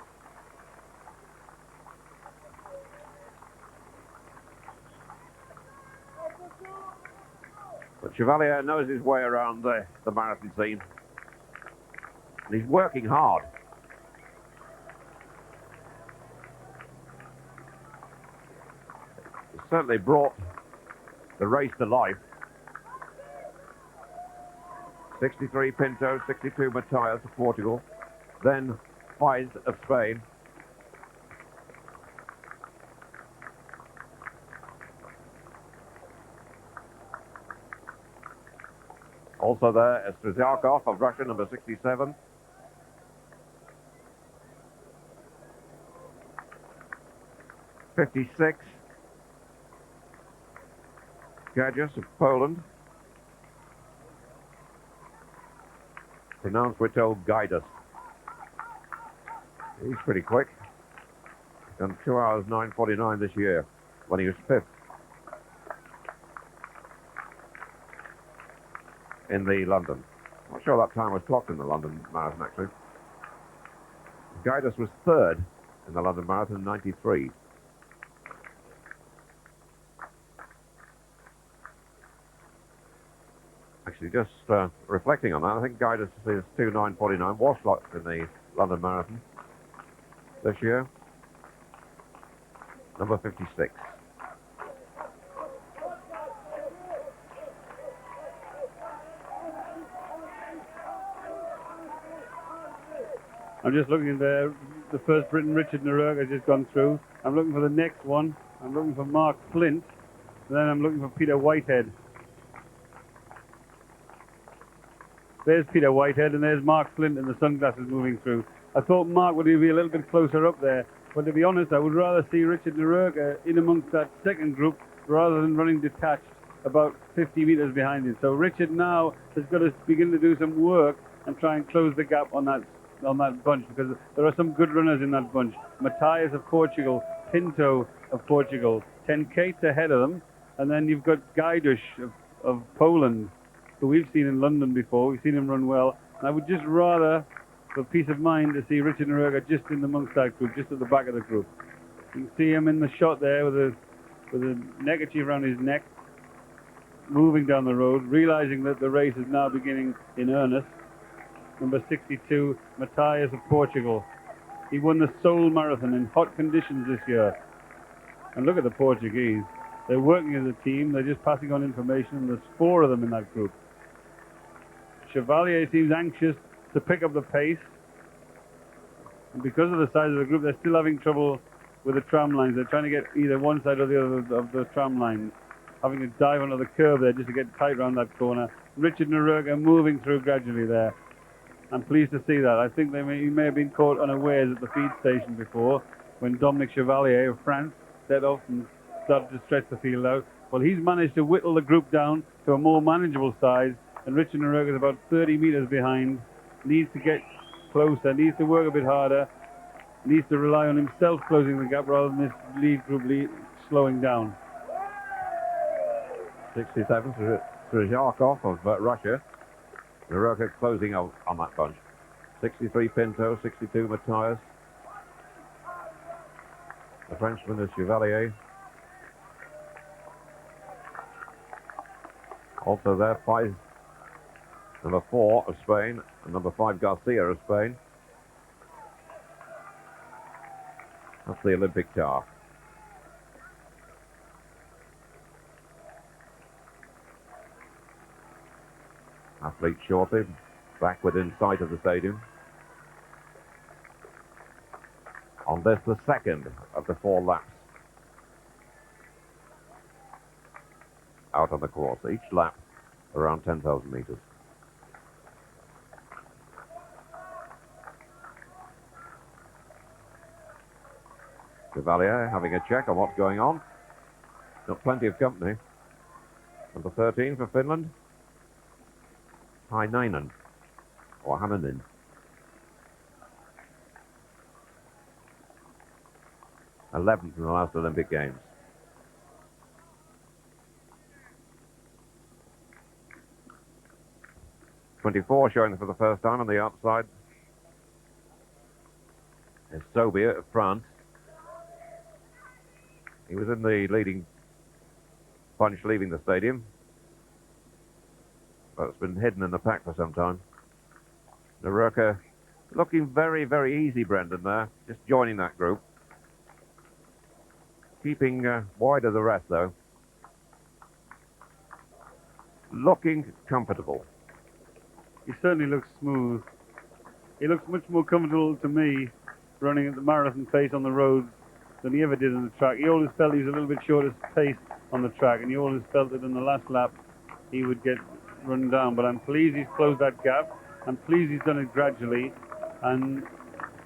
But Chevalier knows his way around the marathon scene. And he's working hard. He certainly brought the race to life. 63 Pinto, 62 Matthias of Portugal, then Fiz of Spain. Also there, Strazarkov of Russia, number 67. '56, Gajus of Poland. Pronounced, we're told, Guidus. He's pretty quick. He's done 2 hours 9:49 this year when he was 5th in the London. I'm not sure that time was clocked in the London Marathon, actually. Guidus was 3rd in the London Marathon in 93. Actually, just reflecting on that, I think Guidus is 2:9:49, was clocked in the London Marathon this year. Number 56. I'm just looking at the first Briton, Richard Narug, has just gone through. I'm looking for the next one. I'm looking for Mark Flint. And then I'm looking for Peter Whitehead. There's Peter Whitehead, and there's Mark Flint in the sunglasses moving through. I thought Mark would be a little bit closer up there, but to be honest, I would rather see Richard Narug in amongst that second group rather than running detached about 50 meters behind him. So Richard now has got to begin to do some work and try and close the gap on that bunch, because there are some good runners in that bunch. Matthias of Portugal, Pinto of Portugal, 10K ahead of them, and then you've got Gajdusz of Poland, who we've seen in London before. We've seen him run well. And I would just rather, for peace of mind, to see Richard Narug just in amongst that group, just at the back of the group. You can see him in the shot there with a neckerchief around his neck, moving down the road, realizing that the race is now beginning in earnest. Number 62, Matthias of Portugal. He won the Seoul Marathon in hot conditions this year. And look at the Portuguese. They're working as a team. They're just passing on information, and there's 4 of them in that group. Chevalier seems anxious to pick up the pace. And because of the size of the group, they're still having trouble with the tram lines. They're trying to get either one side or the other of the tram lines. having to dive onto the curb there just to get tight around that corner. Richard Narurka moving through gradually there. I'm pleased to see that. I think he may have been caught unawares at the feed station before when Dominic Chevalier of France set off and started to stretch the field out. Well, he's managed to whittle the group down to a more manageable size, and Richard Narurka is about 30 metres behind. Needs to get closer, needs to work a bit harder, needs to rely on himself closing the gap rather than this lead group slowing down. 67 to Zharkov of Russia. Narurka closing out on that bunch. 63 Pinto, 62 Matthias. The Frenchman is Chevalier. Also there, number 4 of Spain, and number 5 Garcia of Spain. That's the Olympic tar. Athlete shortly, back within sight of the stadium. On this, the second of the 4 laps out on the course. Each lap around 10,000 meters. Chevalier having a check on what's going on. Got plenty of company. Number 13 for Finland. Hainainen, or Hananen. '11th in the last Olympic Games. '24 showing for the first time on the outside is Sobia of France. He was in the leading bunch leaving the stadium, but it's been hidden in the pack for some time. Narurka looking very, very easy, Brendan, there. Just joining that group. Keeping wide of the rest, though. Looking comfortable. He certainly looks smooth. He looks much more comfortable to me running at the marathon pace on the roads than he ever did on the track. He always felt he was a little bit short of pace on the track, and he always felt that in the last lap he would get run down. But I'm pleased he's closed that gap. I'm pleased he's done it gradually, and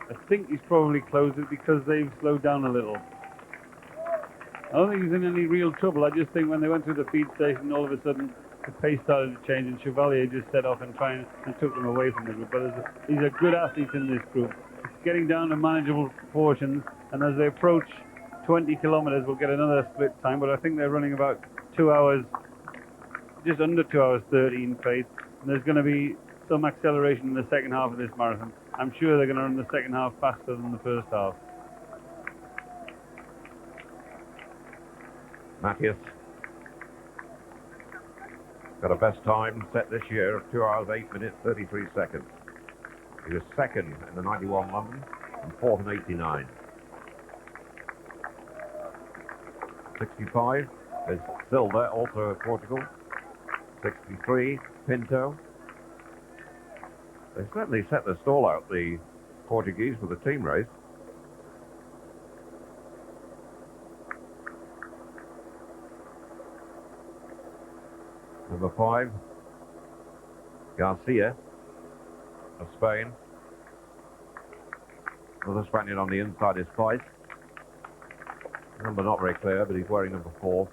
I think he's probably closed it because they've slowed down a little. I don't think he's in any real trouble. I just think when they went through the feed station, all of a sudden the pace started to change, and Chevalier just set off and took them away from the group. But these are good athletes in this group. It's getting down to manageable proportions, and as they approach 20 kilometers, we'll get another split time. But I think they're running about 2 hours, just under 2 hours 30 in pace, and there's going to be some acceleration in the second half of this marathon. I'm sure they're going to run the second half faster than the first half. Matthias got a best time set this year of 2 hours 8 minutes 33 seconds. He was second in the 91 London and fourth in 89. 65 is Silva, also of Portugal. 63 Pinto. They certainly set the stall out, the Portuguese, for the team race. Number 5, Garcia of Spain. Another Spaniard on the inside is Fiz. Number not very clear, but he's wearing number 4.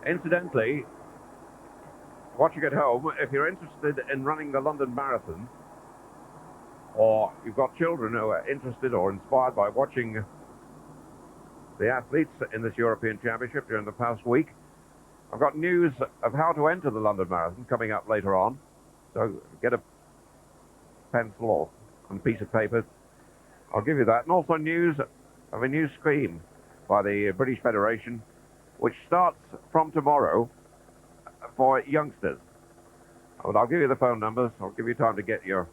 Incidentally, watching at home, if you're interested in running the London Marathon, or you've got children who are interested or inspired by watching the athletes in this European Championship during the past week, I've got news of how to enter the London Marathon coming up later on. So get a pencil or some piece of paper. I'll give you that. And also news of a new scheme by the British Federation, which starts from tomorrow for youngsters. But I'll give you the phone numbers. I'll give you time to get your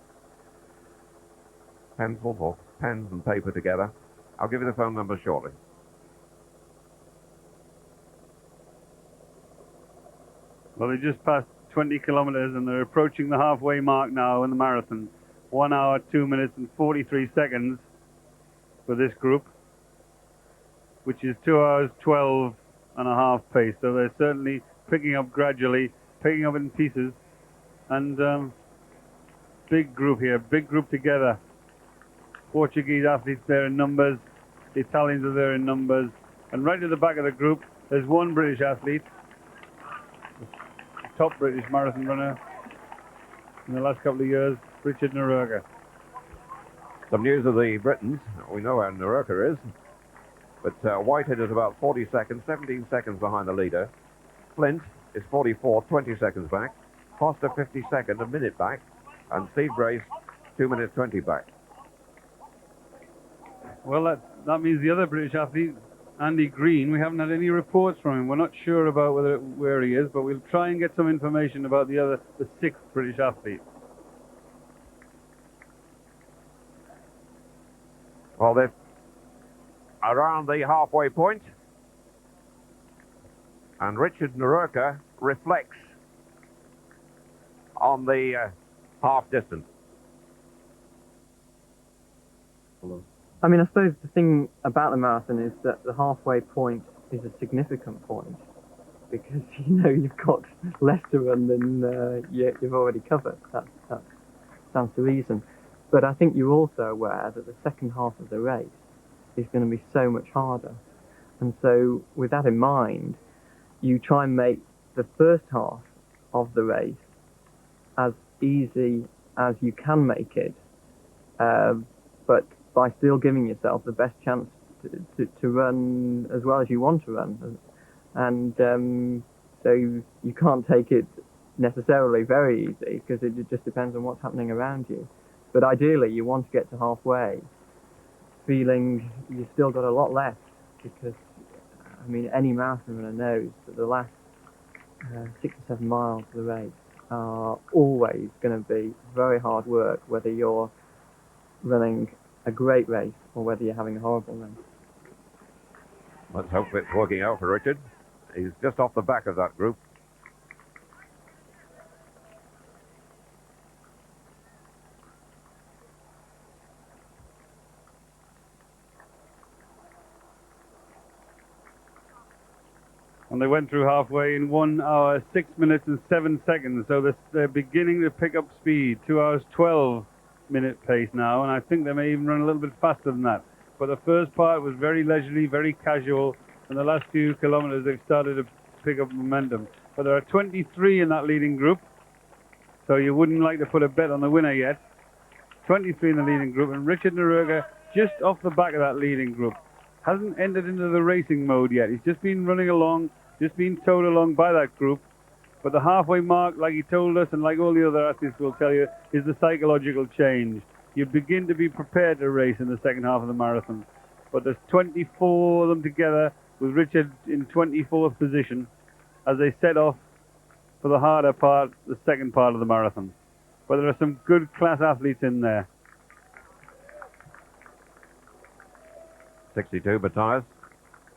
pencils or pens and paper together. I'll give you the phone number shortly. Well, they just passed 20 kilometers and they're approaching the halfway mark now in the marathon. 1 hour, 2 minutes and 43 seconds for this group, which is 2 hours, 12 and a half pace. So they're certainly picking up gradually, picking up in pieces. And big group here, big group together. Portuguese athletes there in numbers, the Italians are there in numbers. And right at the back of the group, there's one British athlete, the top British marathon runner in the last couple of years, Richard Naruga. Some news of the Britons. We know where Naruka is. But Whitehead is about 40 seconds, 17 seconds behind the leader. Flint is 44, 20 seconds back. Foster 52nd, a minute back. And Steve Brace, 2 minutes 20 back. Well, that means the other British athlete, Andy Green, we haven't had any reports from him. We're not sure about where he is, but we'll try and get some information about the sixth British athlete. Well, they're around the halfway point, and Richard Naruka reflects on the half distance. I mean, I suppose the thing about the marathon is that the halfway point is a significant point because, you know, you've got less to run than you've already covered. That stands to reason. But I think you're also aware that the second half of the race is going to be so much harder. And so with that in mind, you try and make the first half of the race as easy as you can make it, but by still giving yourself the best chance to run as well as you want to run. And so you can't take it necessarily very easy because it just depends on what's happening around you. But ideally, you want to get to halfway feeling you've still got a lot left because, I mean, any marathon runner knows that the last 6 or 7 miles of the race are always going to be very hard work, whether you're running a great race or whether you're having a horrible race. Let's hope it's working out for Richard. He's just off the back of that group. And they went through halfway in 1 hour, 6 minutes and 7 seconds. So they're beginning to pick up speed. 2 hours, 12 minute pace now. And I think they may even run a little bit faster than that. But the first part was very leisurely, very casual. And the last few kilometers, they've started to pick up momentum. But there are 23 in that leading group. So you wouldn't like to put a bet on the winner yet. 23 in the leading group. And Richard Naruga just off the back of that leading group. Hasn't entered into the racing mode yet. He's just been running along, just been towed along by that group. But the halfway mark, like he told us, and like all the other athletes will tell you, is the psychological change. You begin to be prepared to race in the second half of the marathon. But there's 24 of them together, with Richard in 24th position, as they set off for the harder part, the second part of the marathon. But there are some good class athletes in there. 62 Matthias,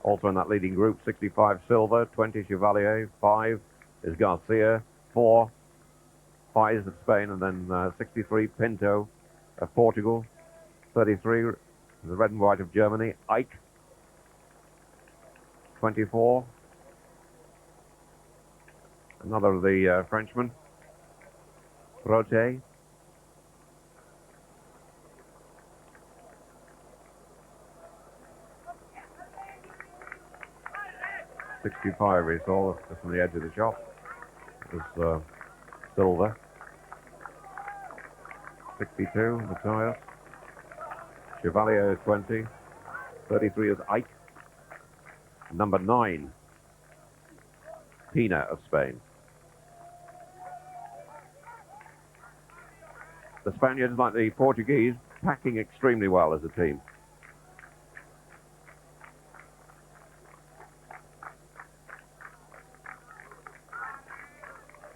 also in that leading group. 65 Silva, 20 Chevalier, 5 is Garcia, 4 Fiz of Spain, and then 63 Pinto of Portugal, 33 the red and white of Germany, Ike, 24 another of the Frenchmen, Rote, 65 we saw just on the edge of the shop. It was Silver. 62 Matthias. Chevalier 20. 33 is Ike. Number 9 Pina of Spain. The Spaniards, like the Portuguese, packing extremely well as a team.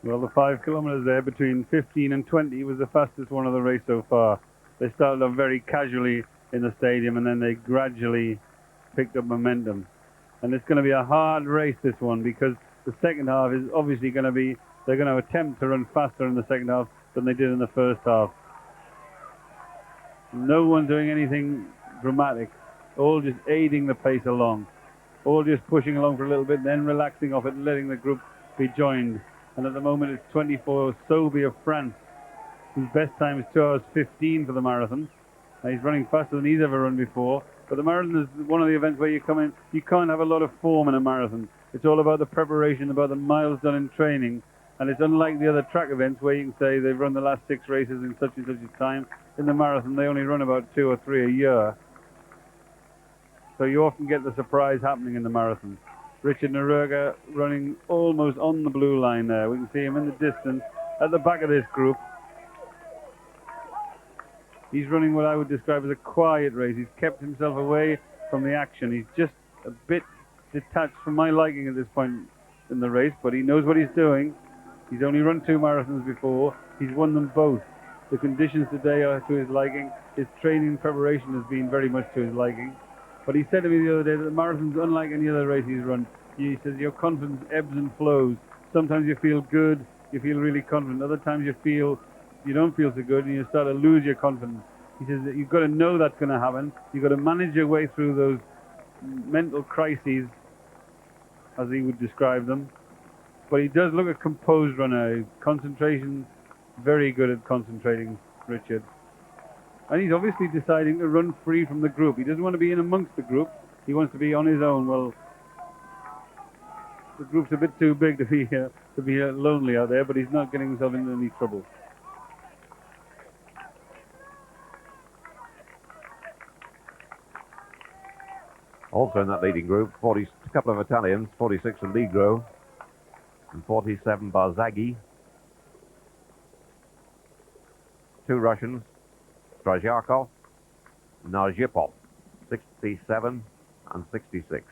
Well, the 5 kilometers there between 15 and 20 was the fastest one of the race so far. They started off very casually in the stadium and then they gradually picked up momentum. And it's going to be a hard race, this one, because the second half is obviously going to be, they're going to attempt to run faster in the second half than they did in the first half. No one doing anything dramatic. All just aiding the pace along. All just pushing along for a little bit, then relaxing off it and letting the group be joined. And at the moment it's 24 Sobi of France, whose best time is 2 hours 15 for the marathon. Now he's running faster than he's ever run before. But the marathon is one of the events where you come in, you can't have a lot of form in a marathon. It's all about the preparation, about the miles done in training. And it's unlike the other track events where you can say they've run the last 6 races in such and such a time. In the marathon, they only run about 2 or 3 a year. So you often get the surprise happening in the marathon. Richard Noruega running almost on the blue line there. We can see him in the distance at the back of this group. He's running what I would describe as a quiet race. He's kept himself away from the action. He's just a bit detached from my liking at this point in the race, but he knows what he's doing. He's only run 2 marathons before. He's won them both. The conditions today are to his liking. His training preparation has been very much to his liking. But he said to me the other day that the marathon's unlike any other race he's run. He says your confidence ebbs and flows. Sometimes you feel good, you feel really confident. Other times you don't feel so good and you start to lose your confidence. He says that you've got to know that's going to happen. You've got to manage your way through those mental crises, as he would describe them. But he does look a composed runner. Concentration, very good at concentrating, Richard. And he's obviously deciding to run free from the group. He doesn't want to be in amongst the group. He wants to be on his own. Well, the group's a bit too big to be lonely out there, but he's not getting himself into any trouble. Also in that leading group, a couple of Italians, 46 Allegro and 47 Barzaghi. 2 Russians, Strazyakov, Narjipov, 67 and 66.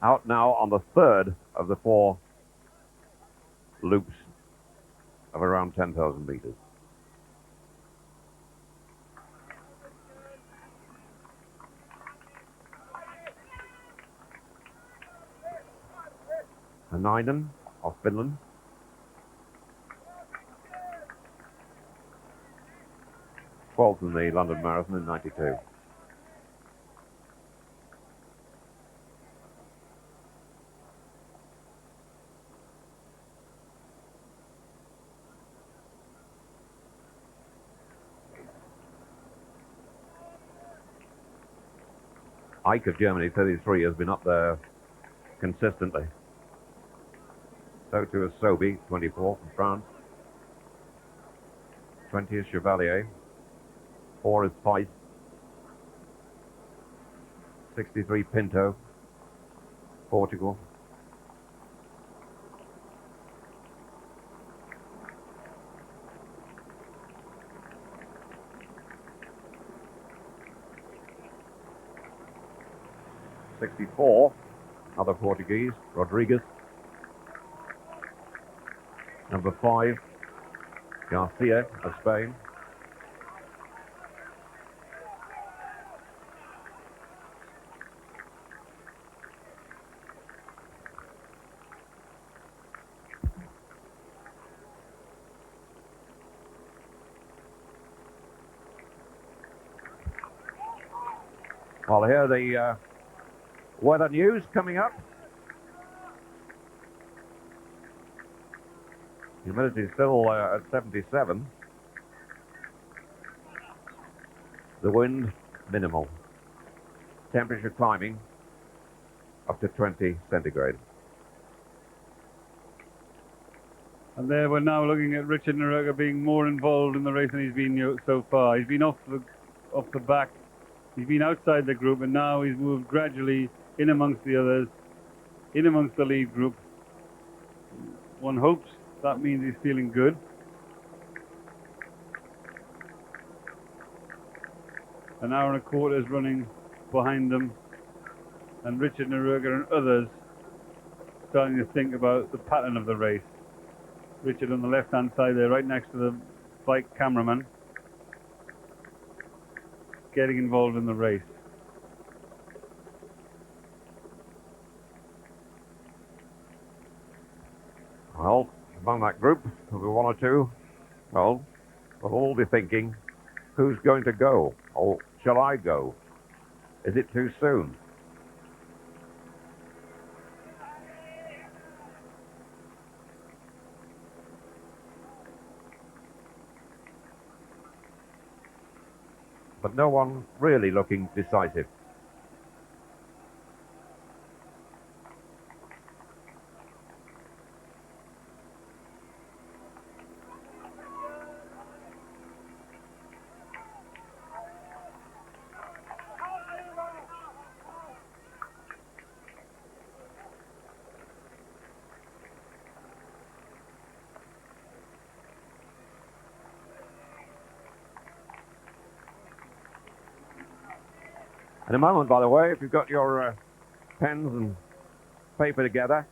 Out now on the third of the 4 loops of around 10,000 meters. Hanainen of Finland. Fourth in the London Marathon in 92. Ike of Germany, 33, has been up there consistently. So too is Sobi, 24 from France. 20 is Chevalier. 4 is Fiz. 63 Pinto, Portugal. '64, other Portuguese, Rodriguez. Number 5, Garcia of Spain. Well, here the weather news coming up. Humidity is still at 77. The wind minimal. Temperature climbing up to 20 centigrade. And there we're now looking at Richard Noruega being more involved in the race than he's been so far. He's been off the back. He's been outside the group, and now he's moved gradually in amongst the others, in amongst the lead group. One hopes that means he's feeling good. An hour and a quarter is running behind them, and Richard Noruega and others starting to think about the pattern of the race. Richard on the left-hand side there, right next to the bike cameraman. getting involved in the race. Well, among that group, there'll be one or two. Well, we'll all be thinking, who's going to go? Or shall I go? Is it too soon? But no one really looking decisive. In a moment, by the way, if you've got your pens and paper together,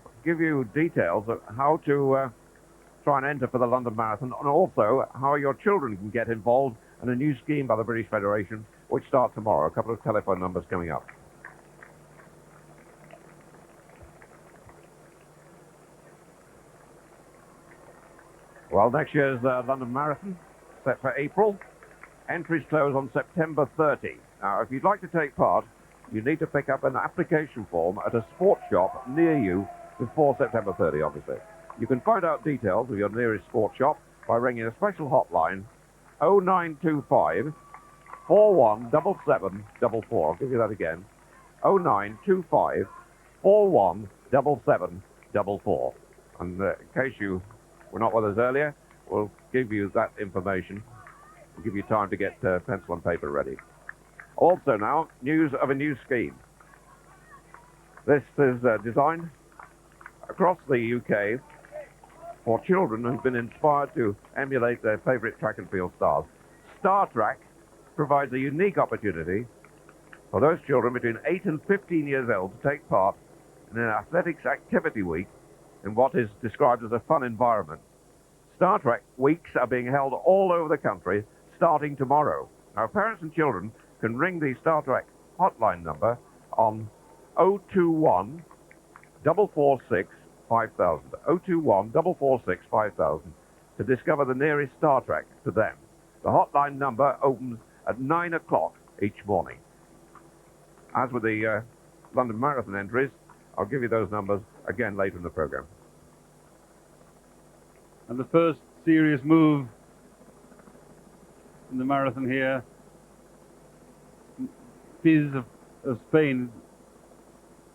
I'll give you details of how to try and enter for the London Marathon, and also how your children can get involved in a new scheme by the British Federation, which starts tomorrow. A couple of telephone numbers coming up. Well, next year's London Marathon, set for April. Entries close on September 30. Now, if you'd like to take part, you need to pick up an application form at a sports shop near you before September 30, obviously. You can find out details of your nearest sports shop by ringing a special hotline 0925 417744. I'll give you that again. 0925 417744. And in case you were not with us earlier, we'll give you that information. We'll give you time to get pencil and paper ready. Also now, news of a new scheme. This is designed across the UK for children who've been inspired to emulate their favourite track and field stars. Star Track provides a unique opportunity for those children between 8 and 15 years old to take part in an athletics activity week in what is described as a fun environment. Star Trek weeks are being held all over the country starting tomorrow. Now, parents and children can ring the Star Trek hotline number on 021 446 5000. 021 446 5000 to discover the nearest Star Trek to them. The hotline number opens at 9 o'clock each morning. As with the London Marathon entries, I'll give you those numbers again later in the program. And the first serious move in the marathon here, Fiz of Spain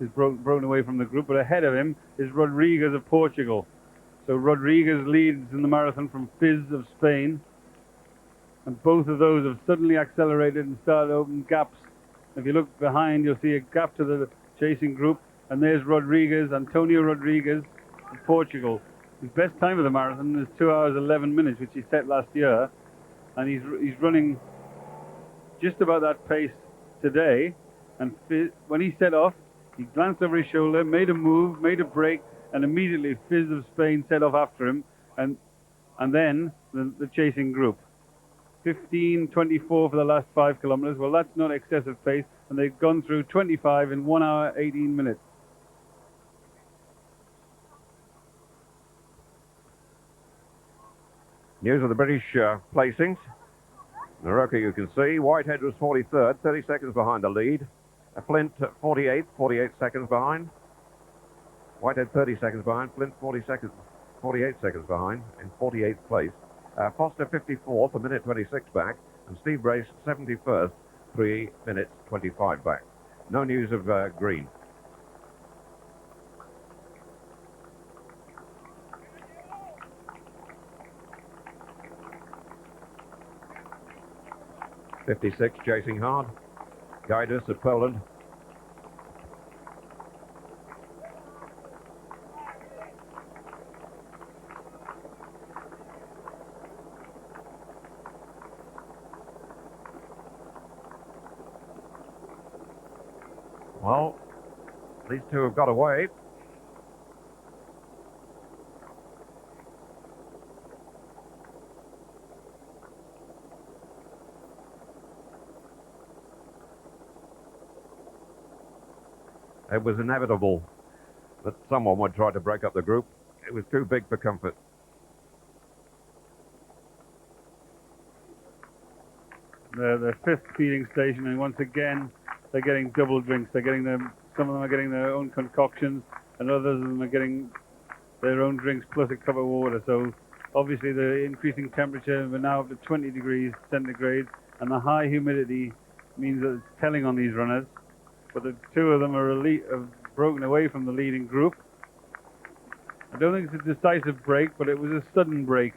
is broken away from the group, but ahead of him is Rodriguez of Portugal. So Rodriguez leads in the marathon from Fiz of Spain, and both of those have suddenly accelerated and started to open gaps. If you look behind, you'll see a gap to the chasing group, and there's Rodriguez, Antonio Rodriguez of Portugal. His best time of the marathon is 2 hours 11 minutes, which he set last year, and he's running just about that pace today. And when he set off, he glanced over his shoulder, made a move, made a break, and immediately Fiz of Spain set off after him, and then the chasing group. 15:24 for the last 5 kilometers. Well, that's not excessive pace, and they've gone through 25 in 1 hour 18 minutes. News of the British placings. Naroka, you can see. Whitehead was 43rd, 30 seconds behind the lead. Flint 48th, 48 seconds behind. Whitehead 30 seconds behind. Flint 48 seconds behind in 48th place. Foster 54th, a minute 26 back. And Steve Brace 71st, 3 minutes 25 back. No news of Green. '56 chasing hard. Guidus of Poland. Well, these two have got away. It was inevitable that someone would try to break up the group. It was too big for comfort. The fifth feeding station, and once again they're getting double drinks. They're getting some of them are getting their own concoctions, and others of them are getting their own drinks plus a cup of water. So obviously the increasing temperature, we're now up to 20 degrees centigrade, and the high humidity means that it's telling on these runners. But the two of them have broken away from the leading group. I don't think it's a decisive break, but it was a sudden break.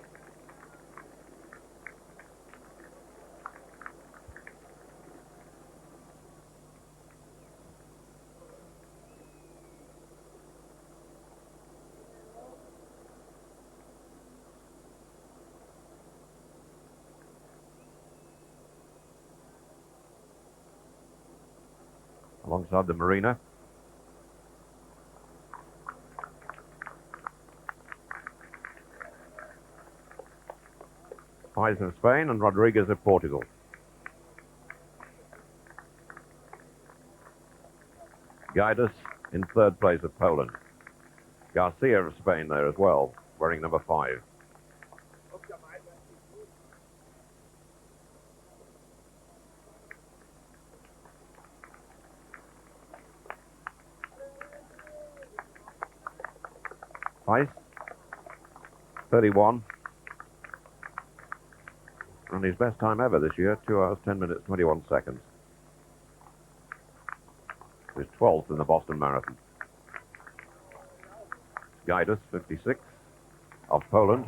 Alongside the marina. Fiz of Spain and Rodriguez of Portugal. Guidas in third place of Poland. Garcia of Spain there as well, wearing number 5. Fiz, 31. And his best time ever this year, 2 hours, 10 minutes, 21 seconds. He was 12th in the Boston Marathon. Guidas, 56, of Poland.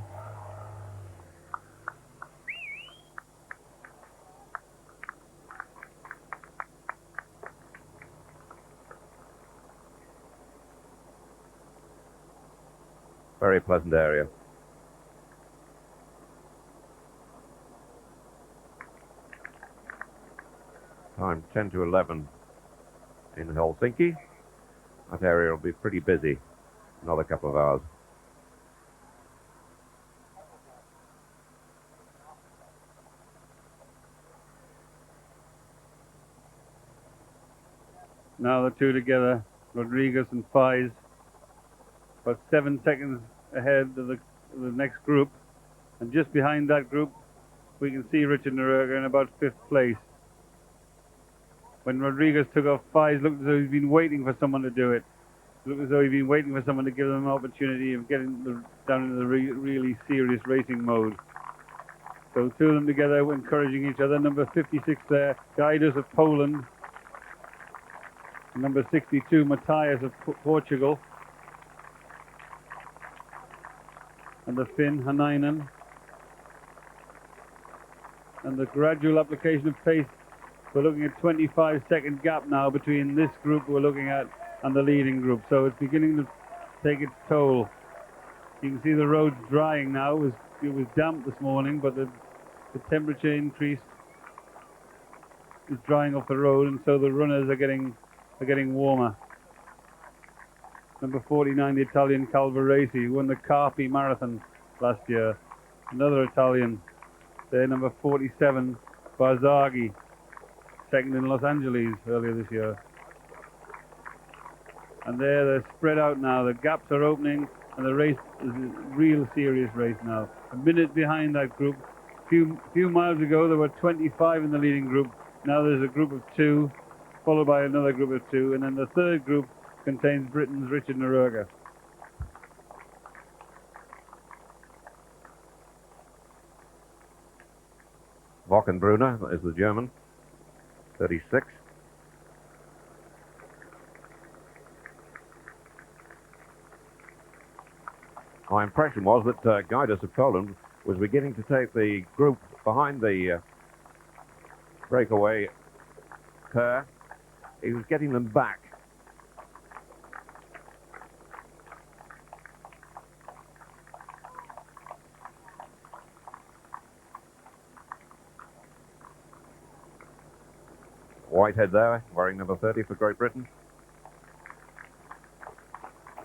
Very pleasant area. Time 10 to 11 in Helsinki. That area will be pretty busy. Another couple of hours. Now the two together, Rodriguez and Fiz, about 7 seconds ahead of the next group. And just behind that group, we can see Richard Noruega in about 5th place. When Rodriguez took off, Fiz looked as though he'd been waiting for someone to do it. Looked as though he'd been waiting for someone to give them an opportunity of getting down into the really serious racing mode. So two of them together, encouraging each other. Number 56 there, Guidas of Poland. Number 62, Matthias of Portugal. And the Finn, Hanainen. And the gradual application of pace, we're looking at 25-second gap now between this group we're looking at and the leading group. So it's beginning to take its toll. You can see the road's drying now. It was damp this morning, but the temperature increase is drying off the road, and so the runners are getting warmer. Number 49, the Italian Calvaresi, who won the Carpi Marathon last year. Another Italian. There, number 47, Barzaghi, second in Los Angeles earlier this year. And there, they're spread out now. The gaps are opening, and the race is a real serious race now. A minute behind that group. Few miles ago, there were 25 in the leading group. Now there's a group of 2, followed by another group of 2, and then the third group contains Britain's Richard Noruega. Wochenbrunner is the German, 36. My impression was that Guidas of Poland was beginning to take the group behind the breakaway pair. He was getting them back. Whitehead there, wearing number 30 for Great Britain.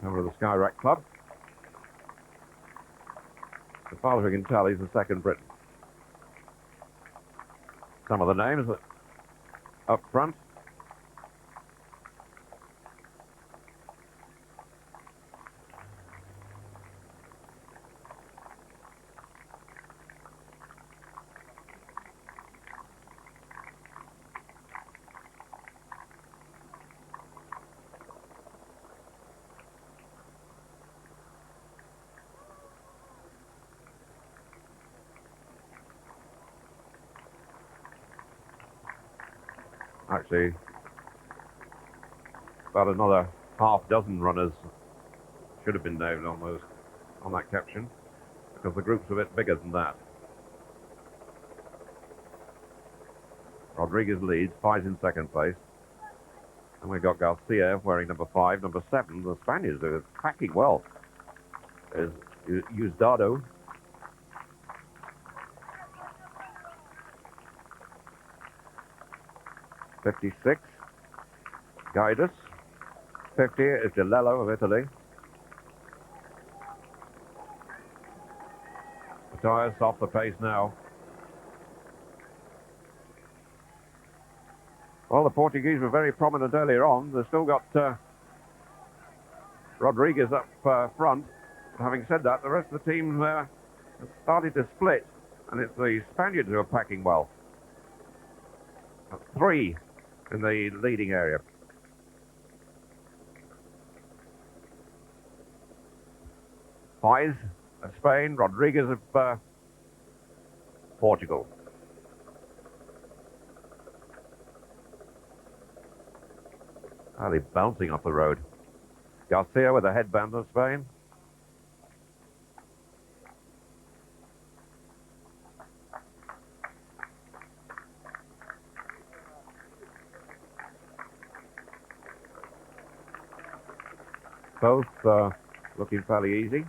Member of the Skyrack Club. As far as we can tell, he's the second Briton. Some of the names up front. Actually, about another half dozen runners should have been named almost on that caption, because the group's a bit bigger than that. Rodriguez leads, Fiz in second place. And we've got Garcia wearing number 5, number 7. The Spaniards are packing well. There's Uzdado. '56. Guidus. 50 is Delello of Italy. Matthias off the pace now. Well, the Portuguese were very prominent earlier on. They've still got Rodriguez up front. But having said that, the rest of the team has started to split, and it's the Spaniards who are packing well. 3 in the leading area. Fiz of Spain, Rodriguez of Portugal. They're bouncing off the road. Garcia with a headband of Spain. Both looking fairly easy.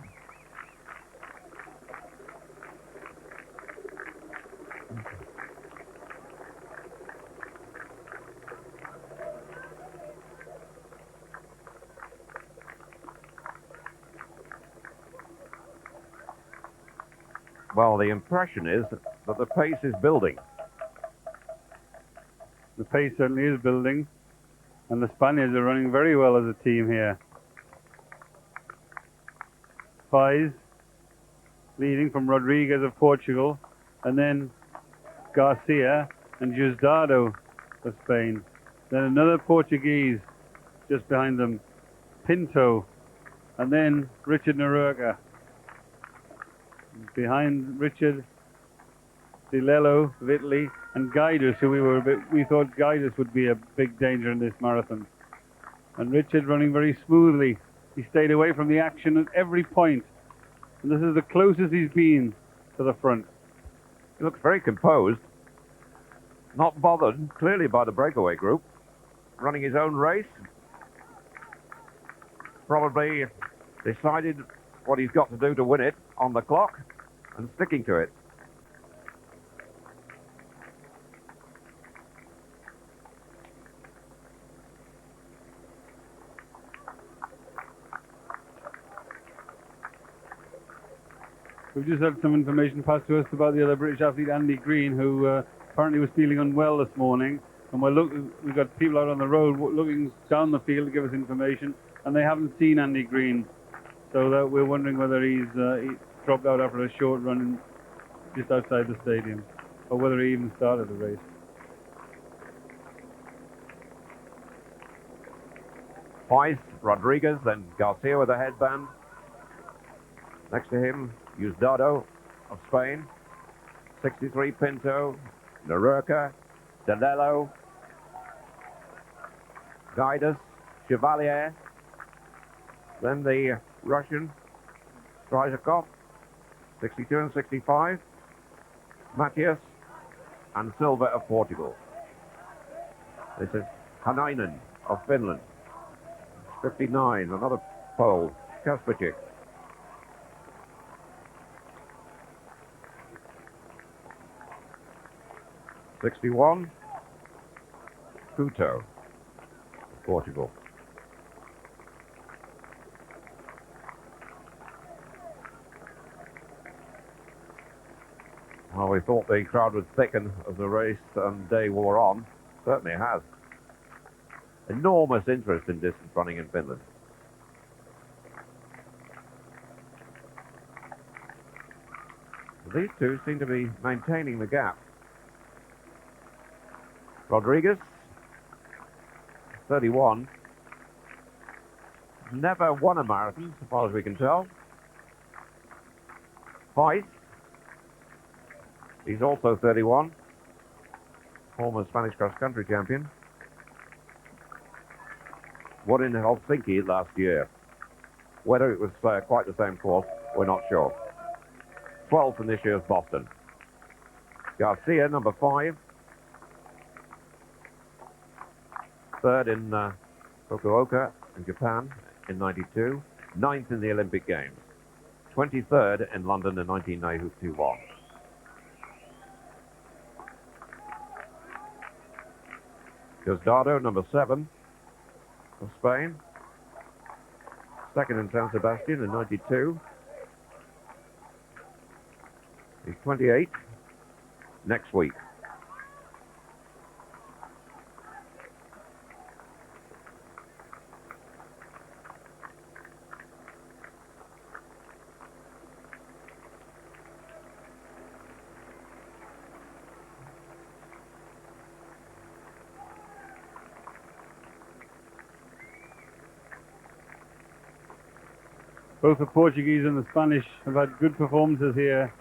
Well, the impression is that the pace is building. The pace certainly is building, and the Spaniards are running very well as a team here. Fiz leading from Rodriguez of Portugal, and then Garcia and Uzdado of Spain. Then another Portuguese just behind them, Pinto, and then Richard Narurka. Behind Richard, Delello of Italy, and Guidus, who we thought Guidus would be a big danger in this marathon. And Richard running very smoothly. He stayed away from the action at every point. And this is the closest he's been to the front. He looks very composed, not bothered clearly by the breakaway group, running his own race. Probably decided what he's got to do to win it on the clock and sticking to it. We've just had some information passed to us about the other British athlete, Andy Green, who apparently was feeling unwell this morning. And we've got people out on the road looking down the field to give us information, and they haven't seen Andy Green. So that we're wondering whether he's dropped out after a short run just outside the stadium, or whether he even started the race. Fiz, Rodriguez, then Garcia with a headband. Next to him, Uzdado of Spain. 63, Pinto, Narurka, Delello, Guidus, Chevalier. Then the Russian, Stryzakov, 62 and 65. Matthias and Silva of Portugal. This is Hanainen of Finland. 59, another Pole, Kasperczyk. '61, Couto, Portugal. Well, we thought the crowd would thicken as the race and day wore on. Certainly has. Enormous interest in distance running in Finland. These two seem to be maintaining the gap. Rodriguez, 31, never won a marathon, as far as we can tell. Fiz, he's also 31, former Spanish cross-country champion. won in Helsinki last year. Whether it was quite the same course, we're not sure. 12th in this year's Boston. Garcia, number 5. 3rd in Fukuoka in Japan in 92. 9th in the Olympic Games. 23rd in London in 1991. Diosdado, number 7 of Spain. 2nd in San Sebastian in 92. He's 28 next week. Both the Portuguese and the Spanish have had good performances here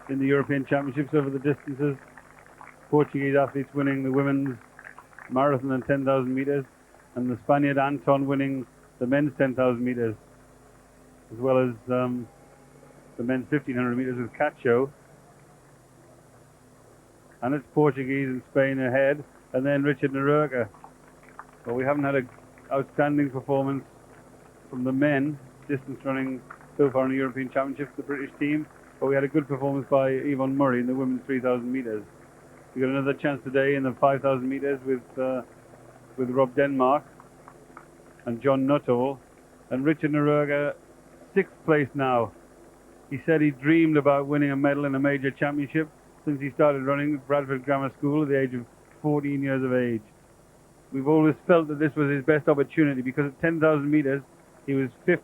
in the European Championships over the distances. Portuguese athletes winning the women's marathon and 10,000 meters, and the Spaniard Anton winning the men's 10,000 meters, as well as the men's 1,500 meters with Cacho. And it's Portuguese and Spain ahead, and then Richard Narurka. But we haven't had an outstanding performance from the men distance running so far in the European Championships, the British team, but we had a good performance by Yvonne Murray in the women's 3,000 meters. We got another chance today in the 5,000 meters with Rob Denmark and John Nuttall, and Richard Narurka, 6th place now. He said he dreamed about winning a medal in a major championship since he started running at Bradford Grammar School at the age of 14 years of age. We've always felt that this was his best opportunity because at 10,000 meters he was 5th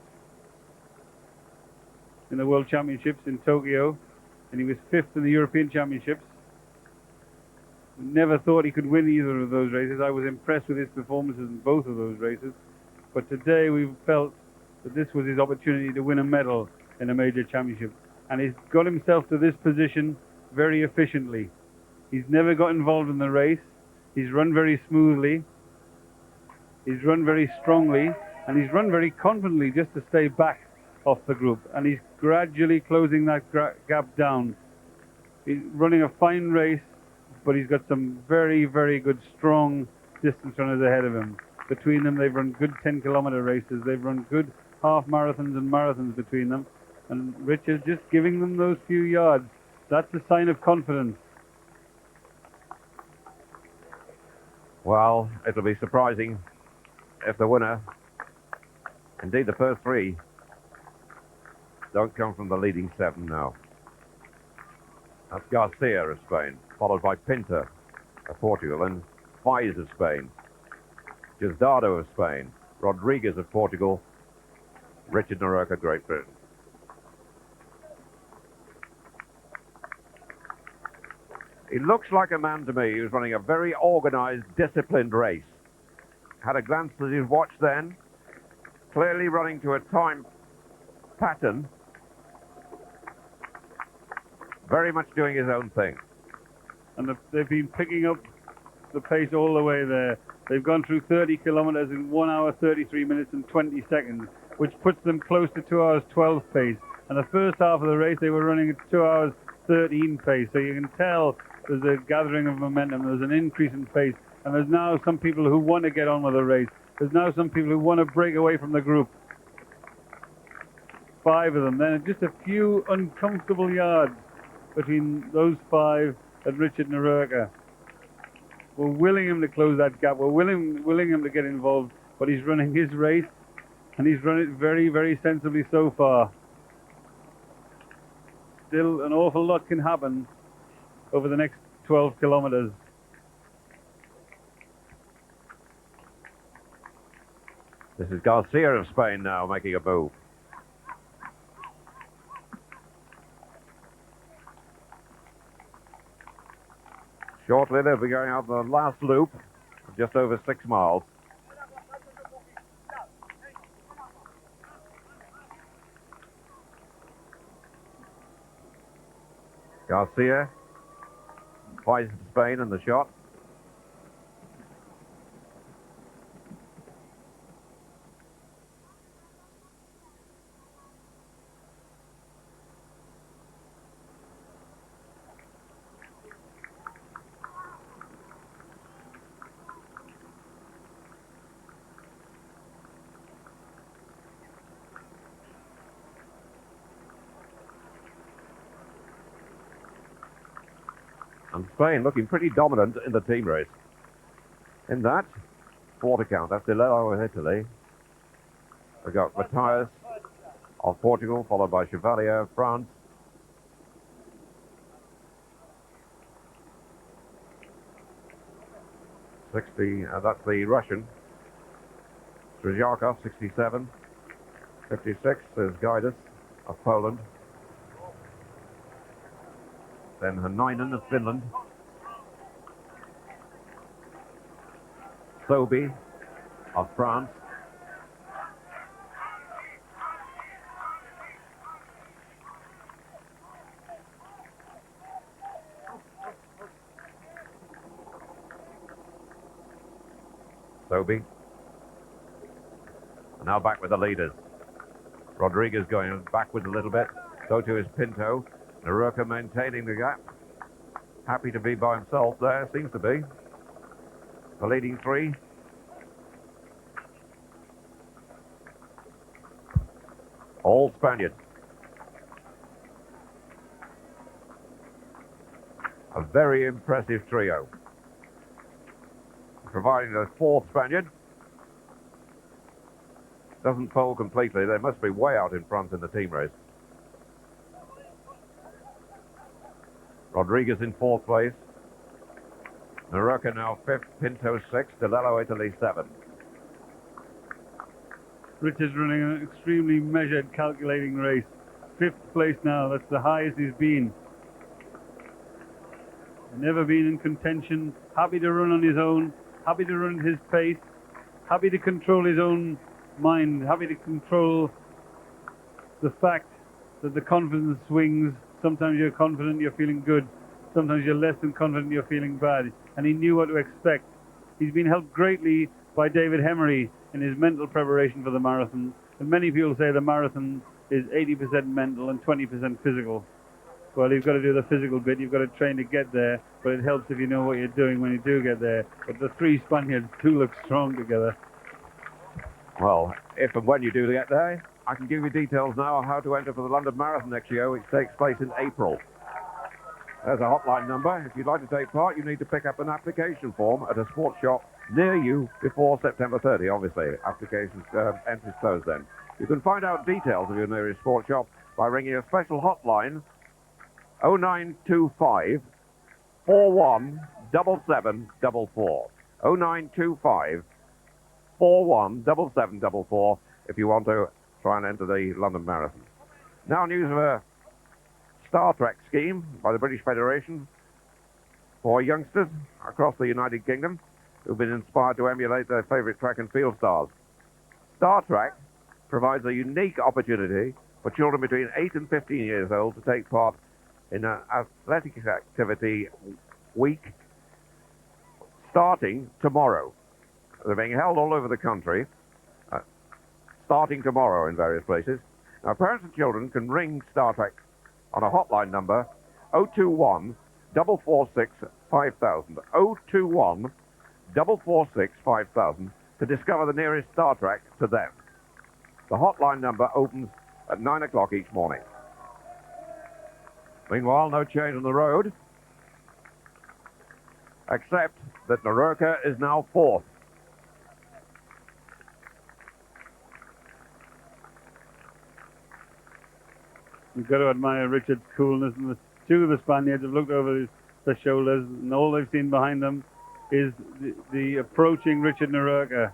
in the World Championships in Tokyo, and he was 5th in the European Championships. Never thought he could win either of those races. I was impressed with his performances in both of those races, but today we felt that this was his opportunity to win a medal in a major championship, and he's got himself to this position very efficiently. He's never got involved in the race. He's run very smoothly, he's run very strongly, and he's run very confidently just to stay back off the group, and he's gradually closing that gap down. He's running a fine race, but he's got some very, very good, strong distance runners ahead of him. Between them, they've run good 10-kilometer races. They've run good half marathons and marathons between them, and Richard's just giving them those few yards. That's a sign of confidence. Well, it'll be surprising if the winner, indeed the first 3, don't come from the leading 7 now. That's Garcia of Spain, followed by Pinter of Portugal, and Fiz of Spain, Diosdado of Spain, Rodriguez of Portugal, Richard Narurka, Great Britain. He looks like a man to me who's running a very organized, disciplined race. Had a glance at his watch then, clearly running to a time pattern, very much doing his own thing. And they've been picking up the pace all the way there. They've gone through 30 kilometers in 1 hour, 33 minutes and 20 seconds, which puts them close to 2 hours 12 pace. And the first half of the race, they were running at 2 hours 13 pace. So you can tell there's a gathering of momentum, there's an increase in pace, and there's now some people who want to get on with the race. There's now some people who want to break away from the group. 5 of them. Then just a few uncomfortable yards between those 5 and Richard Narurka. We're willing him to close that gap. We're willing him to get involved, but he's running his race, and he's run it very, very sensibly so far. Still, an awful lot can happen over the next 12 kilometers. This is Garcia of Spain now making a move. Shortly they'll be going out the last loop, just over 6 miles. Garcia, Fiz of Spain in the shot. And Spain looking pretty dominant in the team race. In that quarter count, that's Delello of Italy. We've got Matthias of Portugal, followed by Chevalier of France. That's the Russian. Strzyakov, 67. 56 is Gaidis of Poland. Then Hanainen of Finland. Sobi of France. Sobi. Now back with the leaders. Rodriguez going backwards a little bit. So too is Pinto. Naruka maintaining the gap. Happy to be by himself there, seems to be. The leading three. All Spaniards. A very impressive trio. Providing the fourth Spaniard doesn't fold completely. They must be way out in front in the team race. Rodriguez in fourth place. Naruka now fifth, Pinto sixth, Delello Italy seventh. Richard's running an extremely measured, calculating race. Fifth place now, that's the highest he's been. Never been in contention, happy to run on his own, happy to run at his pace, happy to control his own mind, happy to control the fact that the confidence swings. Sometimes you're confident, you're feeling good. Sometimes you're less than confident, you're feeling bad. And he knew what to expect. He's been helped greatly by David Hemery in his mental preparation for the marathon. And many people say the marathon is 80% mental and 20% physical. Well, you've got to do the physical bit, you've got to train to get there, but it helps if you know what you're doing when you do get there. But the three Spaniards do look strong together. Well, if and when you do get there, I can give you details now on how to enter for the London Marathon next year, which takes place in April. There's a hotline number. If you'd like to take part, you need to pick up an application form at a sports shop near you before September 30, obviously. Applications, entries closed then. You can find out details of your nearest sports shop by ringing a special hotline 0925 41 7744. 0925 41 7744 if you want to try and enter the London Marathon. Now news of a Star Trek scheme by the British Federation for youngsters across the United Kingdom who've been inspired to emulate their favourite track and field stars. Star Trek provides a unique opportunity for children between 8 and 15 years old to take part in an athletic activity week starting tomorrow. They're being held all over the country, starting tomorrow in various places. Now, parents and children can ring Star Trek on a hotline number 021 446 5000. 021 446 5000 to discover the nearest Star Trek to them. The hotline number opens at 9 o'clock each morning. Meanwhile, no change on the road, except that Naruka is now fourth. You've got to admire Richard's coolness, and the two of the Spaniards have looked over their shoulders, and all they've seen behind them is the approaching Richard Naruka.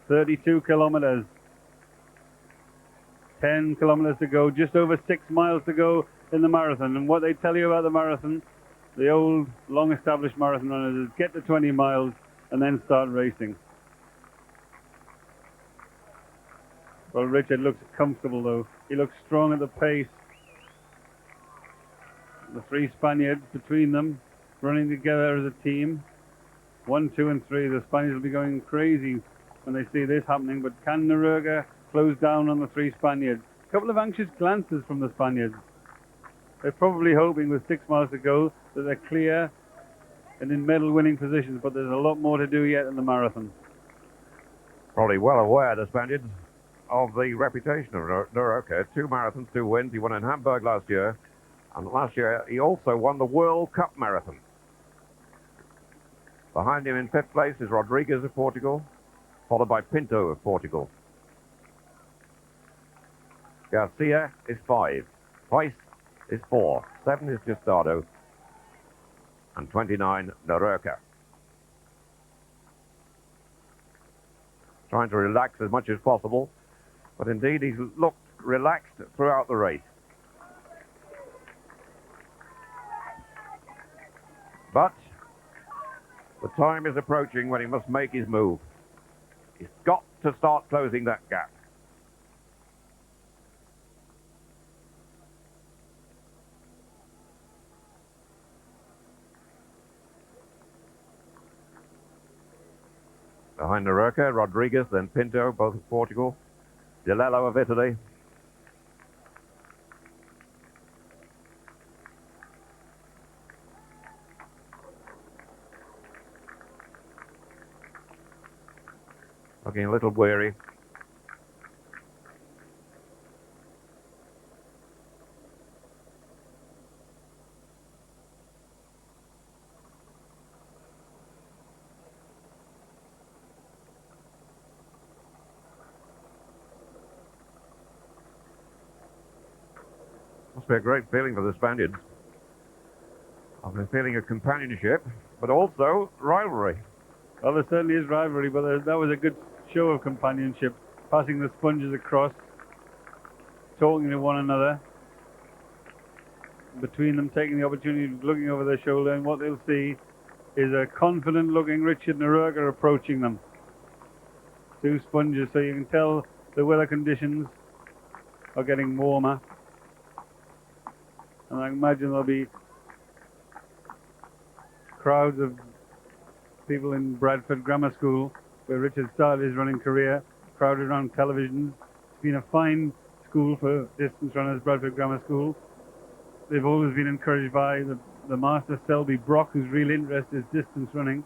32 kilometers. 10 kilometers to go, just over 6 miles to go in the marathon. And what they tell you about the marathon, the old, long-established marathon runners, is get to 20 miles and then start racing. Well, Richard looks comfortable, though. He looks strong at the pace. The three Spaniards between them, running together as a team. 1, 2, and 3. The Spaniards will be going crazy when they see this happening. But can Naruka close down on the three Spaniards? A couple of anxious glances from the Spaniards. They're probably hoping with 6 miles to go that they're clear and in medal-winning positions, but there's a lot more to do yet in the marathon. Probably well aware, the Spaniards, of the reputation of Naruka. 2 marathons, 2 wins. He won in Hamburg last year And last year, he also won the World Cup Marathon. Behind him in 5th place is Rodriguez of Portugal, followed by Pinto of Portugal. Garcia is 5. Fiz is 4. 7 is Justado. And 29, Narurka. Trying to relax as much as possible, but indeed he's looked relaxed throughout the race. But the time is approaching when he must make his move. He's got to start closing that gap. Behind Narurka, Rodriguez, then Pinto, both of Portugal. Dilello of Italy. Looking a little weary. Must be a great feeling for the Spaniards. I've been feeling of companionship, but also rivalry. Well, there certainly is rivalry, but that was a good show of companionship. Passing the sponges across, talking to one another. Between them, taking the opportunity of looking over their shoulder, and what they'll see is a confident-looking Richard Narurka approaching them. 2 sponges, so you can tell the weather conditions are getting warmer. And I imagine there'll be crowds of people in Bradford Grammar School, where Richard started his running career, crowded around televisions. It's been a fine school for distance runners, Bradford Grammar School. They've always been encouraged by the master, Selby Brock, whose real interest is distance running.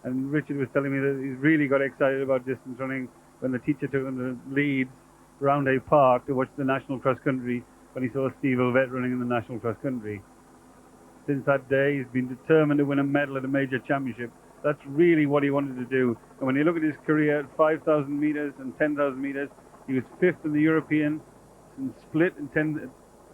And Richard was telling me that he's really got excited about distance running when the teacher took him to Leeds, Roundhay Park, to watch the national cross country, when he saw Steve Ovett running in the national cross country. Since that day, he's been determined to win a medal at a major championship. That's really what he wanted to do. And when you look at his career at 5,000 meters and 10,000 meters, he was 5th in the European and split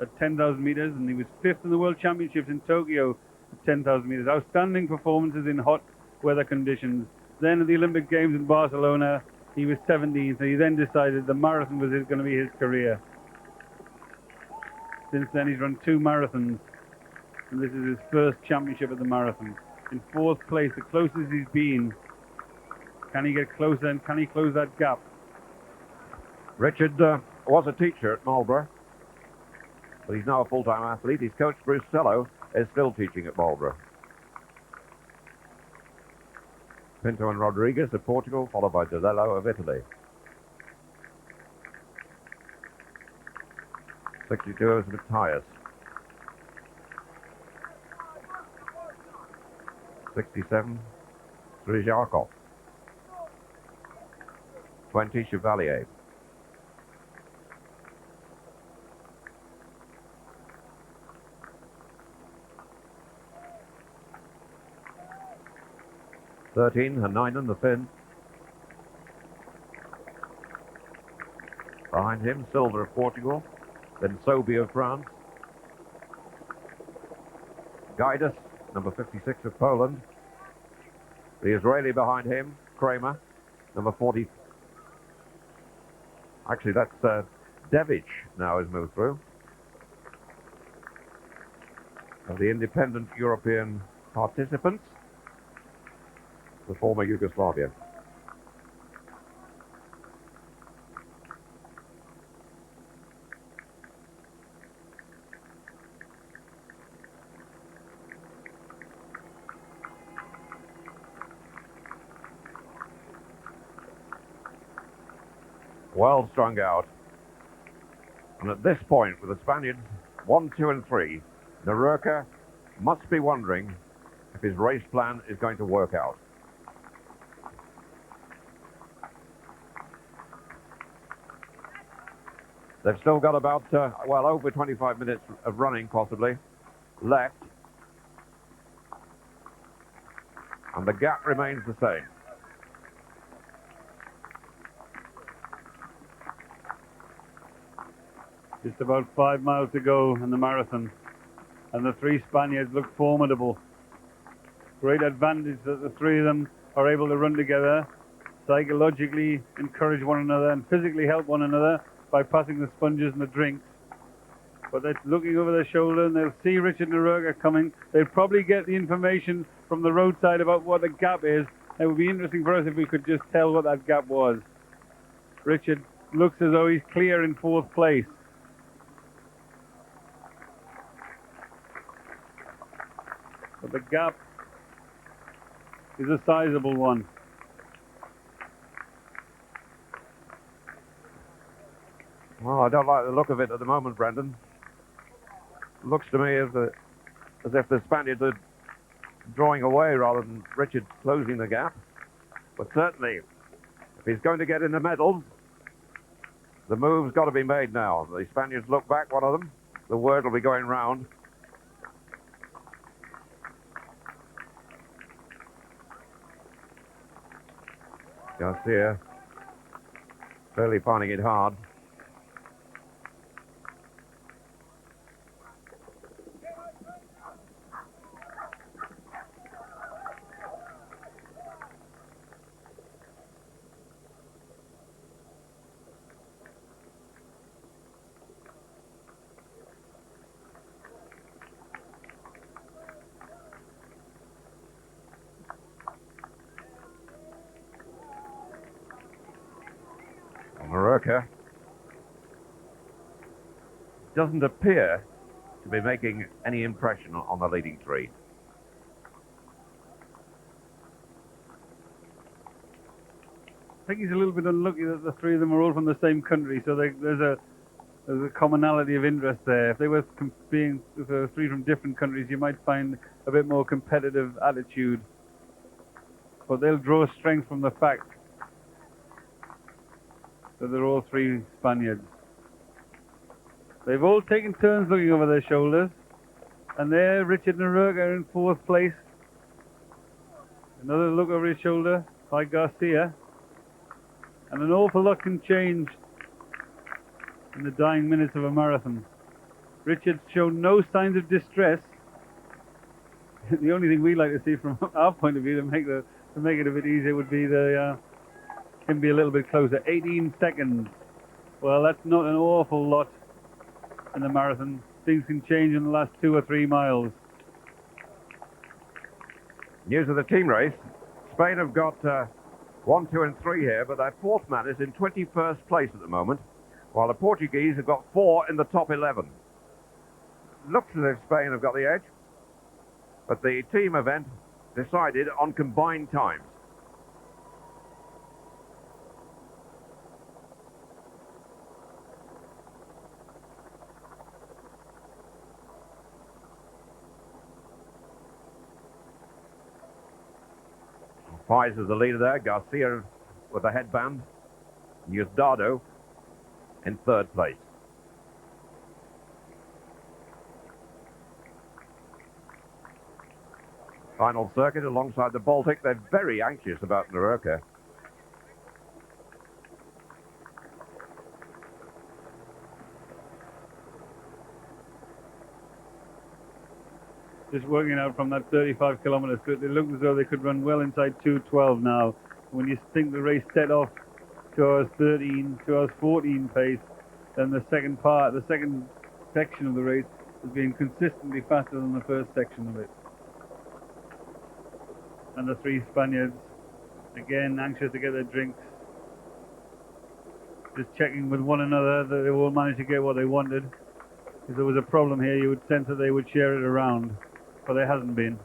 at 10,000 meters, and he was 5th in the World Championships in Tokyo at 10,000 meters. Outstanding performances in hot weather conditions. Then at the Olympic Games in Barcelona, he was 17th, and he then decided the marathon was going to be his career. Since then, he's run 2 marathons, and this is his first championship at the marathon. In 4th place, the closest he's been. Can he get closer, and can he close that gap? Richard was a teacher at Marlborough, but he's now a full-time athlete. His coach, Bruce Sello, is still teaching at Marlborough. Pinto and Rodriguez of Portugal, followed by Dilello of Italy. 62 is Matthias. 67, Srizharkov. 20, Chevalier. Hanainen, the Finn. Behind him, Silva of Portugal, then Sobi of France. Gaidas, number 56 of Poland. The Israeli behind him, Kramer, number 40. Actually, that's Devic now has moved through. Of the independent European participants, the former Yugoslavia. Well strung out. And at this point, with the Spaniards 1, 2, and 3, Narurka must be wondering if his race plan is going to work out. They've still got about, over 25 minutes of running, possibly. left. And the gap remains the same. Just about 5 miles to go in the marathon, and the three Spaniards look formidable. Great advantage that the three of them are able to run together, psychologically encourage one another and physically help one another by passing the sponges and the drinks. But they're looking over their shoulder and they'll see Richard Naroka coming. They'll probably get the information from the roadside about what the gap is. It would be interesting for us if we could just tell what that gap was. Richard looks as though he's clear in 4th place. But the gap is a sizable one. Well, I don't like the look of it at the moment, Brendan. Looks to me as if the Spaniards are drawing away rather than Richard closing the gap. But certainly, if he's going to get in the medals, the move's got to be made now. The Spaniards look back, one of them. The word will be going round. Garcia clearly finding it hard. Naroka doesn't appear to be making any impression on the leading three. I think he's a little bit unlucky that the three of them are all from the same country, so there's a commonality of interest there. If they were if there were three from different countries, you might find a bit more competitive attitude. But they'll draw strength from the fact that they're all three Spaniards. They've all taken turns looking over their shoulders, and there Richard Naroka in 4th place. Another look over his shoulder by Garcia, and an awful lot can change in the dying minutes of a marathon. Richard's shown no signs of distress. The only thing we like to see from our point of view to make it a bit easier would be him be a little bit closer. 18 seconds. Well, that's not an awful lot in the marathon. Things can change in the last 2 or 3 miles. News of the team race. Spain have got 1, 2 and 3 here, but their 4th man is in 21st place at the moment, while the Portuguese have got 4 in the top 11. Looks as if Spain have got the edge, but the team event decided on combined times. Fiz is the leader there, Garcia with the headband, Diosdado in 3rd place. Final circuit alongside the Baltic. They're very anxious about Naroka. Just working out from that 35 kilometers, they look as though they could run well inside 2:12 now. When you think the race set off 2 hours 13, 2 hours 14 pace, then the second section of the race has been consistently faster than the first section of it. And the three Spaniards, again, anxious to get their drinks. Just checking with one another that they all managed to get what they wanted. If there was a problem here, you would sense that they would share it around. But there hasn't been.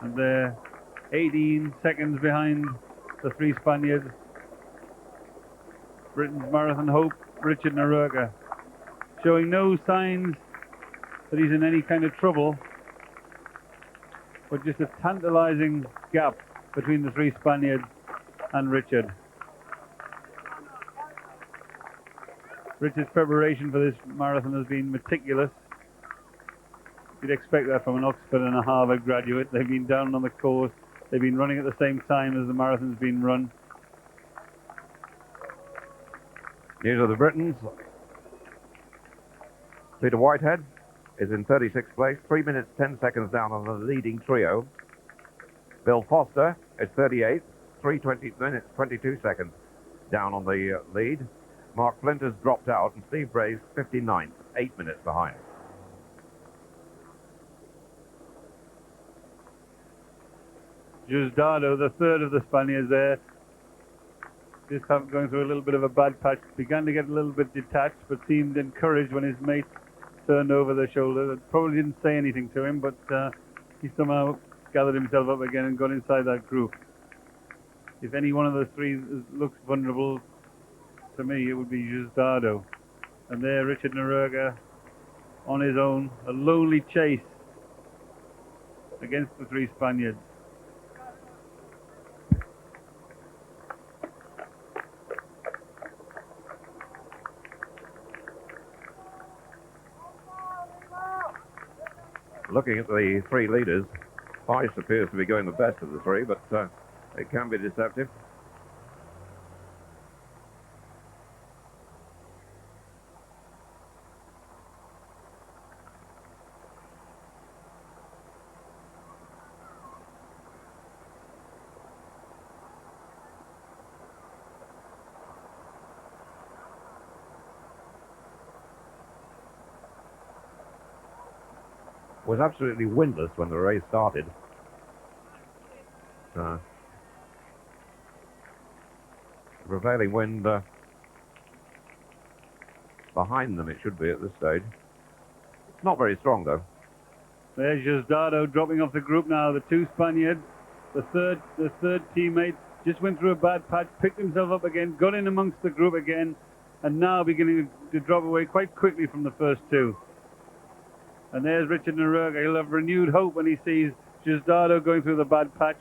And they're 18 seconds behind the three Spaniards. Britain's marathon hope, Richard Naroka, showing no signs that he's in any kind of trouble, but just a tantalizing gap between the three Spaniards and Richard. Richard's preparation for this marathon has been meticulous. You'd expect that from an Oxford and a Harvard graduate. They've been down on the course. They've been running at the same time as the marathon's been run. News of the Britons. Peter Whitehead is in 36th place, 3 minutes 10 seconds down on the leading trio. Bill Foster is 38th, 3 minutes 22 seconds down on the lead. Mark Flint has dropped out, and Steve Bray's 59th, 8 minutes behind. Diosdado, the third of the Spaniards there, just going through a little bit of a bad patch. Began to get a little bit detached, but seemed encouraged when his mate turned over the shoulder. That probably didn't say anything to him, but he somehow gathered himself up again and got inside that group. If any one of the three looks vulnerable, to me, it would be Diosdado. And there, Richard Noruega on his own, a lonely chase against the three Spaniards. Looking at the three leaders, Fiz appears to be going the best of the three, but it can be deceptive. Was absolutely windless when the race started. The prevailing wind behind them, it should be at this stage. It's not very strong though. There's Diosdado dropping off the group now. The two Spaniards, the third teammate just went through a bad patch, picked himself up again, got in amongst the group again, and now beginning to drop away quite quickly from the first two. And there's Richard Noruega. He'll have renewed hope when he sees Diosdado going through the bad patch.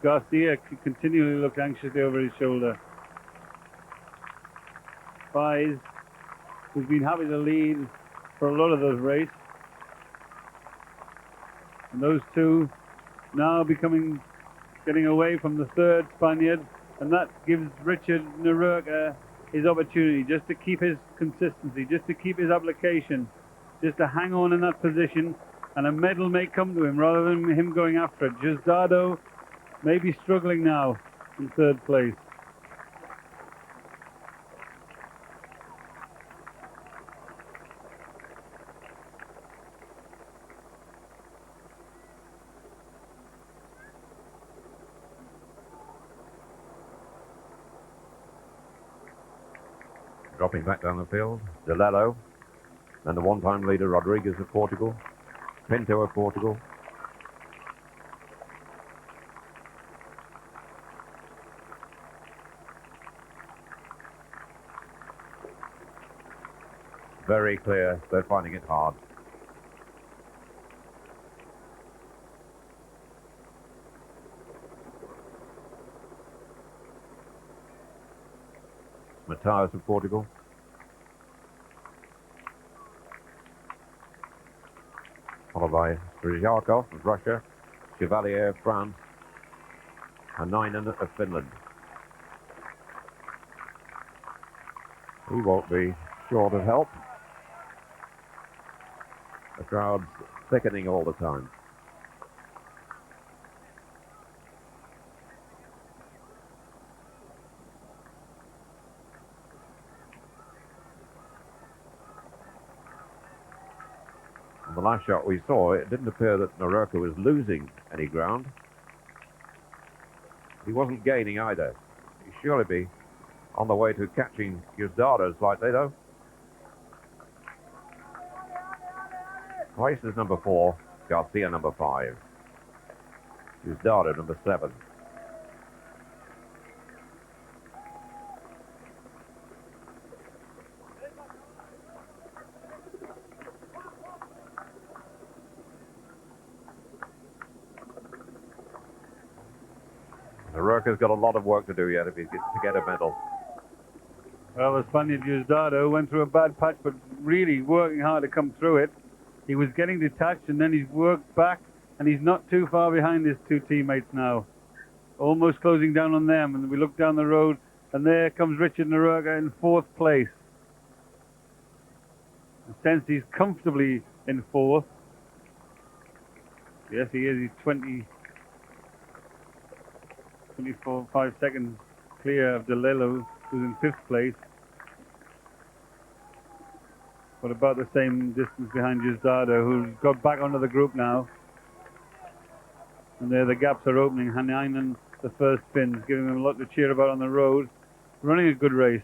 Garcia continually looked anxiously over his shoulder. Fiz, who's been happy to lead for a lot of the race. And those two now getting away from the third Spaniard. And that gives Richard Noruega his opportunity just to keep his consistency, just to keep his application, just to hang on in that position, and a medal may come to him rather than him going after it. Diosdado may be struggling now in third place. Dropping back down the field, De Lello, and the one-time leader Rodriguez of Portugal, Pinto of Portugal. Very clear, they're finding it hard. Matthias of Portugal. Followed by Stryjakov of Russia, Chevalier of France, and Nainen of Finland. He won't be short of help. The crowd's thickening all the time. On the last shot we saw, it didn't appear that Noruega was losing any ground. He wasn't gaining either. He'd surely be on the way to catching Diosdado slightly, though. Fiz is number 4, Garcia number 5. Diosdado number 7. The Naroka's got a lot of work to do yet if he gets to get a medal. Well, the Spaniard Diosdado went through a bad patch, but really working hard to come through it. He was getting detached, and then he's worked back, and he's not too far behind his two teammates now. Almost closing down on them, and we look down the road, and there comes Richard Naroka in 4th place. Since he's comfortably in 4th. Yes, he is. He's 5 seconds clear of DeLillo, who's in 5th place. But about the same distance behind Diosdado, who's got back onto the group now. And there the gaps are opening. Hanainen, the first spins, giving them a lot to cheer about on the road. Running a good race.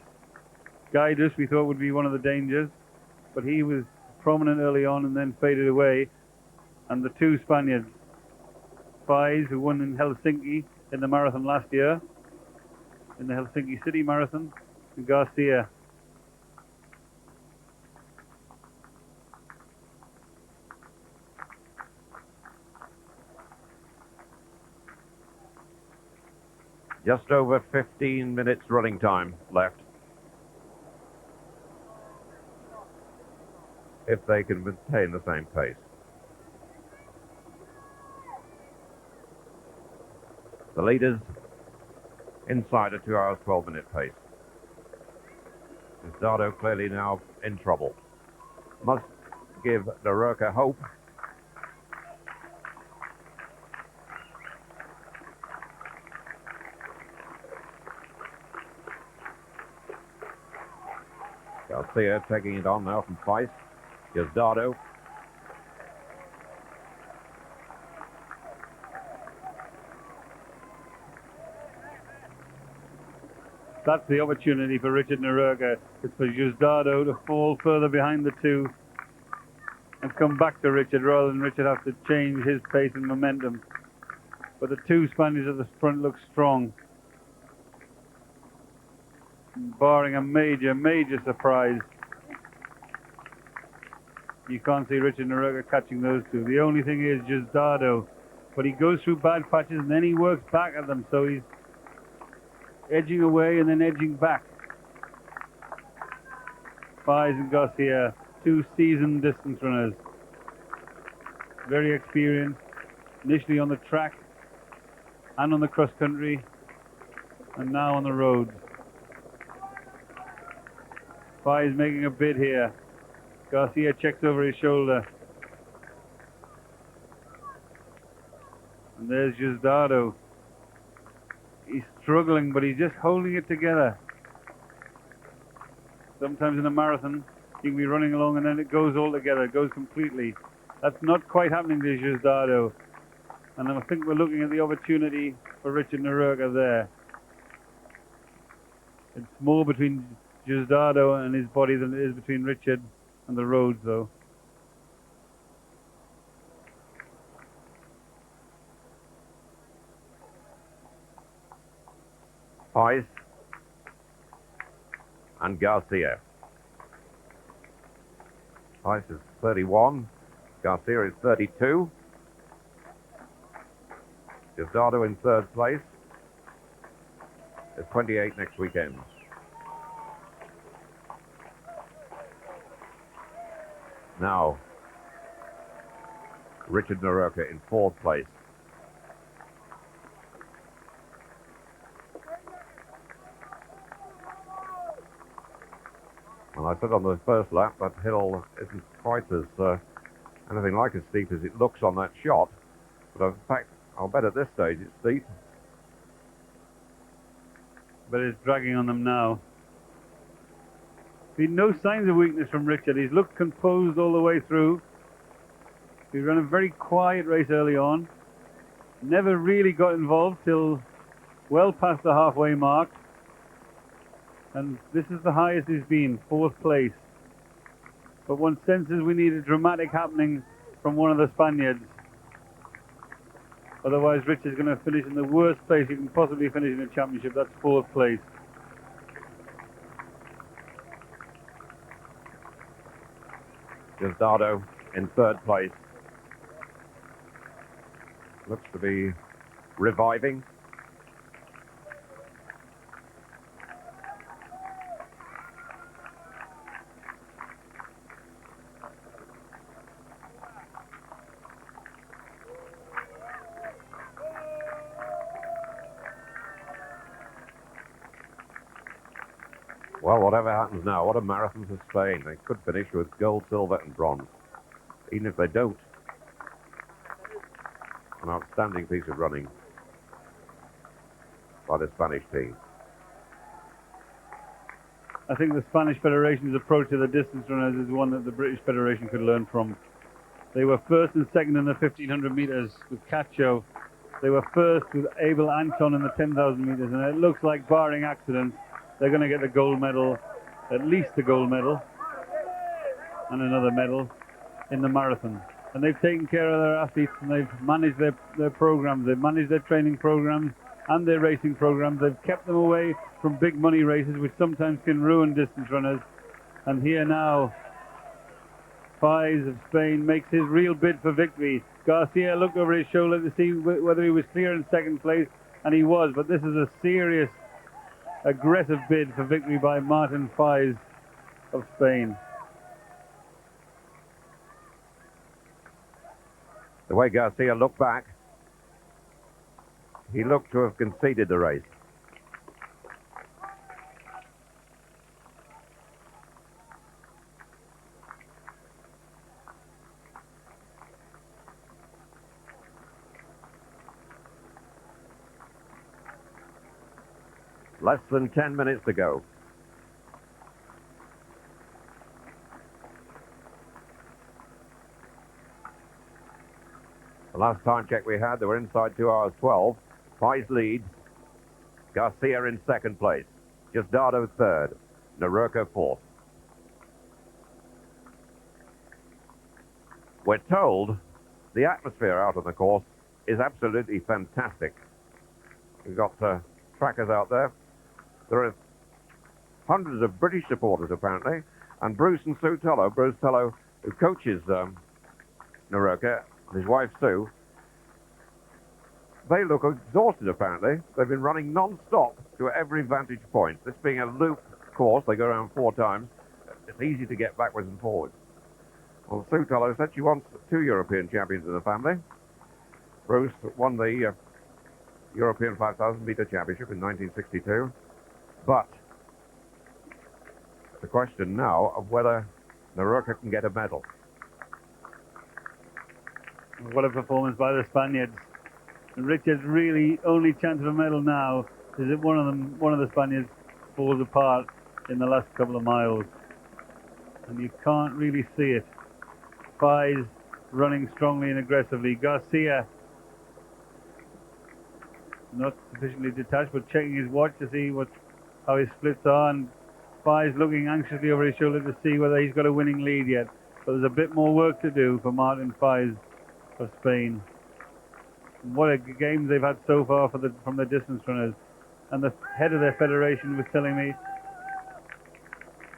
Guidus, we thought, would be one of the dangers, but he was prominent early on and then faded away. And the two Spaniards, Fiz, who won in Helsinki in the marathon last year, in the Helsinki City Marathon, and Garcia. Just over 15 minutes running time left. If they can maintain the same pace. The leaders inside a 2 hours 12-minute pace. Diosdado clearly now in trouble. Must give Naroka hope. Garcia taking it on now from Fiz. Diosdado. That's the opportunity for Richard Naroka. It's for Diosdado to fall further behind the two and come back to Richard rather than Richard have to change his pace and momentum. But the two Spaniards at the front look strong. Barring a major surprise. You can't see Richard Naroka catching those two. The only thing is Diosdado. But he goes through bad patches and then he works back at them. So he's edging away and then edging back. Fiz and Garcia, two seasoned distance runners. Very experienced. Initially on the track and on the cross country. And now on the roads. Fiz making a bid here. Garcia checks over his shoulder. And there's Diosdado. He's struggling, but he's just holding it together. Sometimes in a marathon, you can be running along and then it goes all together, it goes completely. That's not quite happening to Diosdado. And I think we're looking at the opportunity for Richard Naroka there. It's more between Diosdado and his body than it is between Richard and the roads, though. Fiz and Garcia. Fiz is 31. Garcia is 32. Diosdado in 3rd place. There's 28 next weekend. Now, Richard Naroka in 4th place. And I said on the first lap that hill isn't quite as anything like as steep as it looks on that shot. But in fact, I'll bet at this stage it's steep. But it's dragging on them now. Been no signs of weakness from Richard. He's looked composed all the way through. He ran a very quiet race early on. Never really got involved till well past the halfway mark. And this is the highest he's been, 4th place. But one senses we need a dramatic happening from one of the Spaniards. Otherwise Richard's going to finish in the worst place you can possibly finish in a championship. That's 4th place. Diosdado in 3rd place. Looks to be reviving. Well, whatever happens now, what a marathon for Spain. They could finish with gold, silver and bronze. Even if they don't, an outstanding piece of running by the Spanish team. I think the Spanish Federation's approach to the distance runners is one that the British Federation could learn from. They were first and second in the 1500 meters with Cacho. They were first with Abel Anton in the 10,000 meters, and it looks like, barring accidents, they're going to get the gold medal, at least the gold medal, and another medal in the marathon. And they've taken care of their athletes, and they've managed their programs. They've managed their training programs and their racing programs. They've kept them away from big money races, which sometimes can ruin distance runners. And here now, Fiz of Spain makes his real bid for victory. Garcia looked over his shoulder to see whether he was clear in second place, and he was. But this is a serious, aggressive bid for victory by Martin Fiz of Spain. The way Garcia looked back, he looked to have conceded the race. Less than 10 minutes to go. The last time check we had, they were inside 2 hours 12. Fiz leads. Garcia in second place. Giussardo third. Naruka fourth. We're told the atmosphere out on the course is absolutely fantastic. We've got trackers out there. There are hundreds of British supporters, apparently, and Bruce and Sue Tullow, who coaches Naruka, and his wife Sue, they look exhausted, apparently. They've been running non-stop to every vantage point. This being a loop course, they go around 4 times. It's easy to get backwards and forwards. Well, Sue Tullow said she wants 2 European champions in the family. Bruce won the European 5,000 meter championship in 1962. But the question now of whether Naruka can get a medal. What a performance by the Spaniards. And Richard's really only chance of a medal now is that one of the Spaniards falls apart in the last couple of miles. And you can't really see it. Fiz running strongly and aggressively. Garcia not sufficiently detached, but checking his watch to see how his splits are, and Fiz looking anxiously over his shoulder to see whether he's got a winning lead yet. But there's a bit more work to do for Martin Fiz of Spain. What a game they've had so far from the distance runners. And the head of their federation was telling me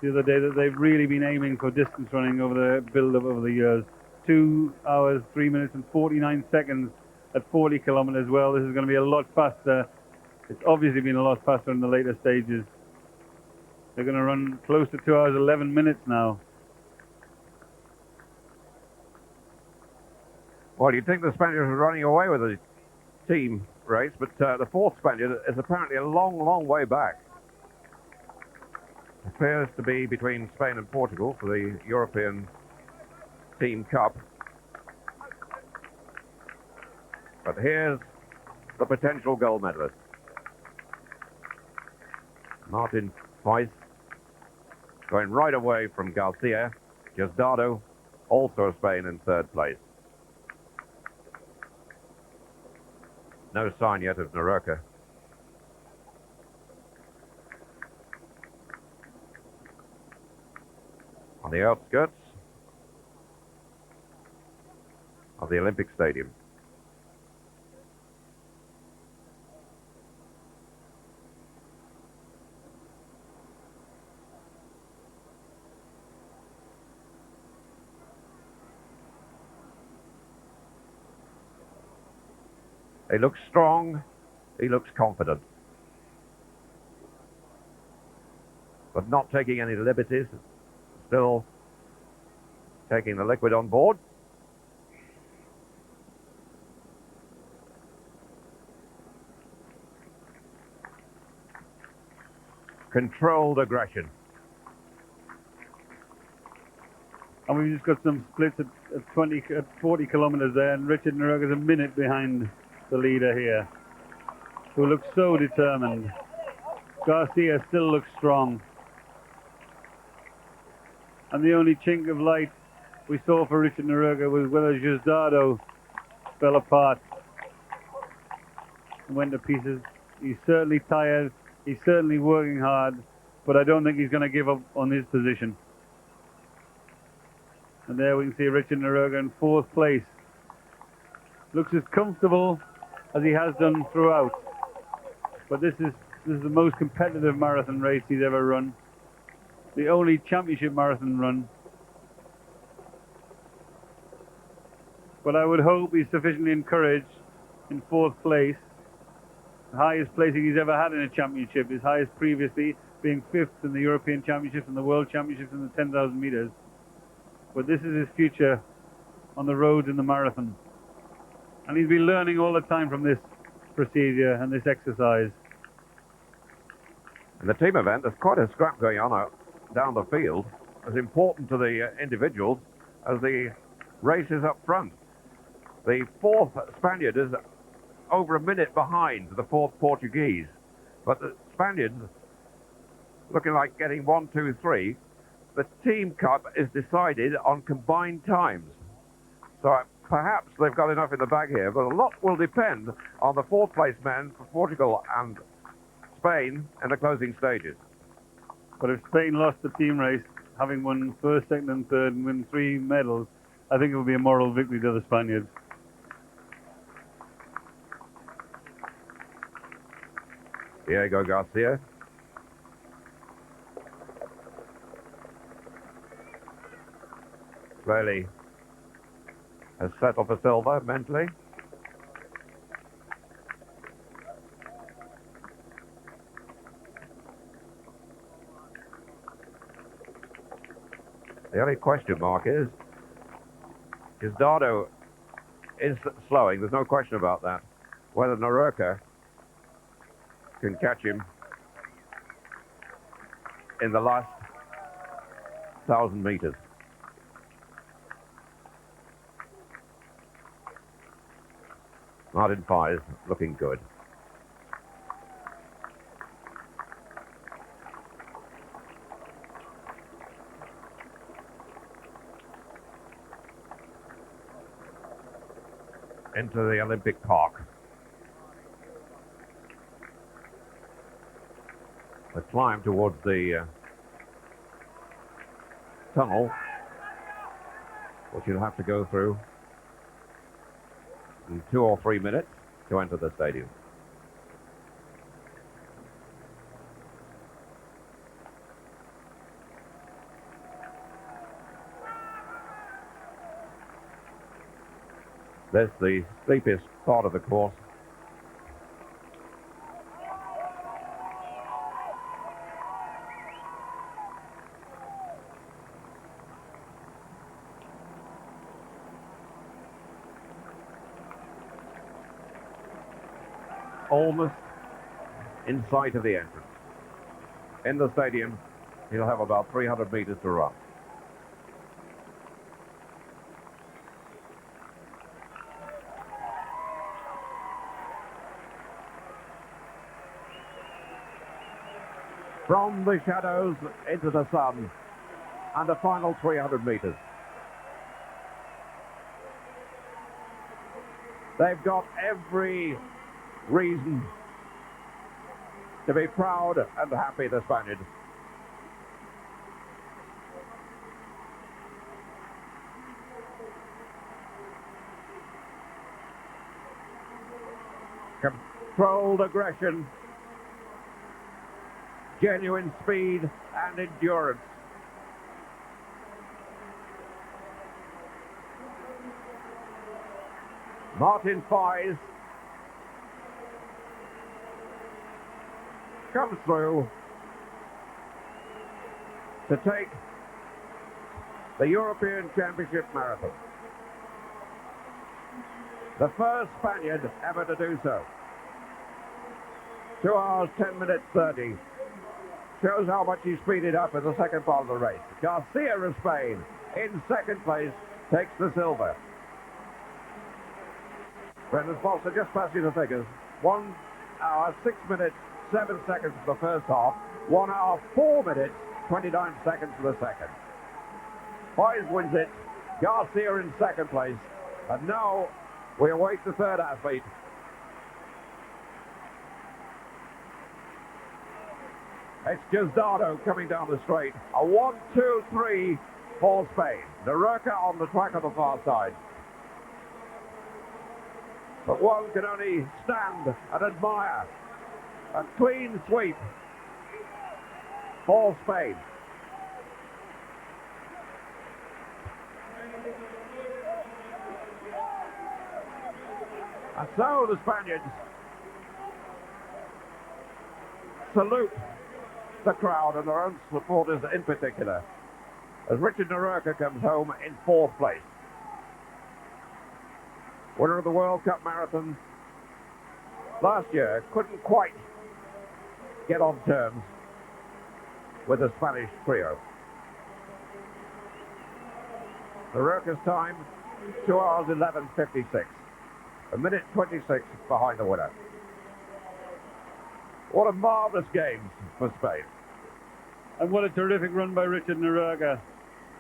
the other day that they've really been aiming for distance running over the build-up over the years. 2 hours, 3 minutes and 49 seconds at 40 kilometers. Well, this is going to be a lot faster. It's obviously been a lot faster in the later stages. They're going to run close to 2 hours, 11 minutes now. Well, you'd think the Spaniards were running away with the team race, but the fourth Spaniard is apparently a long, long way back. It appears to be between Spain and Portugal for the European Team Cup. But here's the potential gold medalist. Martin Fiz going right away from Garcia. Giussardo, also of Spain, in third place. No sign yet of Naruka. On the outskirts of the Olympic Stadium. He looks strong, he looks confident. But not taking any liberties, still taking the liquid on board. Controlled aggression. And we've just got some splits at 40 kilometers there, and Richard Naroga's a minute behind the leader here, who looks so determined. Garcia still looks strong. And the only chink of light we saw for Richard Naroga was whether Giuzdado fell apart and went to pieces. He's certainly tired, he's certainly working hard, but I don't think he's going to give up on his position. And there we can see Richard Naroga in 4th place. Looks as comfortable as he has done throughout. But this is the most competitive marathon race he's ever run. The only championship marathon run. But I would hope he's sufficiently encouraged in 4th place. The highest placing he's ever had in a championship. His highest previously being 5th in the European Championships and the World Championships in the 10,000 meters. But this is his future on the roads in the marathon. And he's been learning all the time from this procedure and this exercise. In the team event, there's quite a scrap going on out down the field, as important to the individuals as the races up front. The 4th Spaniard is over a minute behind the 4th Portuguese, but the Spaniards looking like getting 1, 2, 3. The team cup is decided on combined times, so perhaps they've got enough in the bag here, but a lot will depend on the 4th place men for Portugal and Spain in the closing stages. But if Spain lost the team race, having won 1st, 2nd and 3rd and win 3 medals, I think it would be a moral victory to the Spaniards. Diego Garcia. Clearly has settled for silver mentally. The only question mark is Giuzdado is slowing, there's no question about that. Whether Naroga can catch him in the last 1,000 meters. Martin Fiz looking good. Into the Olympic Park. The climb towards the tunnel, which you'll have to go through in 2 or 3 minutes to enter the stadium. That's the steepest part of the course. Almost in sight of the entrance. In the stadium, he'll have about 300 meters to run. From the shadows into the sun, and the final 300 meters. They've got every reason to be proud and happy, the Spaniards. Controlled aggression, genuine speed and endurance. Martin Fiz comes through to take the European Championship Marathon. The first Spaniard ever to do so. 2 hours, 10 minutes, 30. Shows how much he speeded up in the second part of the race. Garcia of Spain in second place takes the silver. Brendan Foster just passed you the figures. 1 hour, 6 minutes, 7 seconds for the first half. 1 hour, 4 minutes, 29 seconds for the second. Fiz wins it. Garcia in second place. And now we await the third athlete. It's Giuzdano coming down the straight. A 1, 2, 3 for Spain. Nerurka on the track on the far side. But one can only stand and admire a clean sweep for Spain. And so the Spaniards salute the crowd and their own supporters in particular, as Richard Nerurka comes home in 4th place. Winner of the World Cup Marathon last year, couldn't quite get on terms with the Spanish trio. Nerurka's time, 2 hours 11:56. A minute 26 behind the winner. What a marvellous game for Spain. And what a terrific run by Richard Nerurka.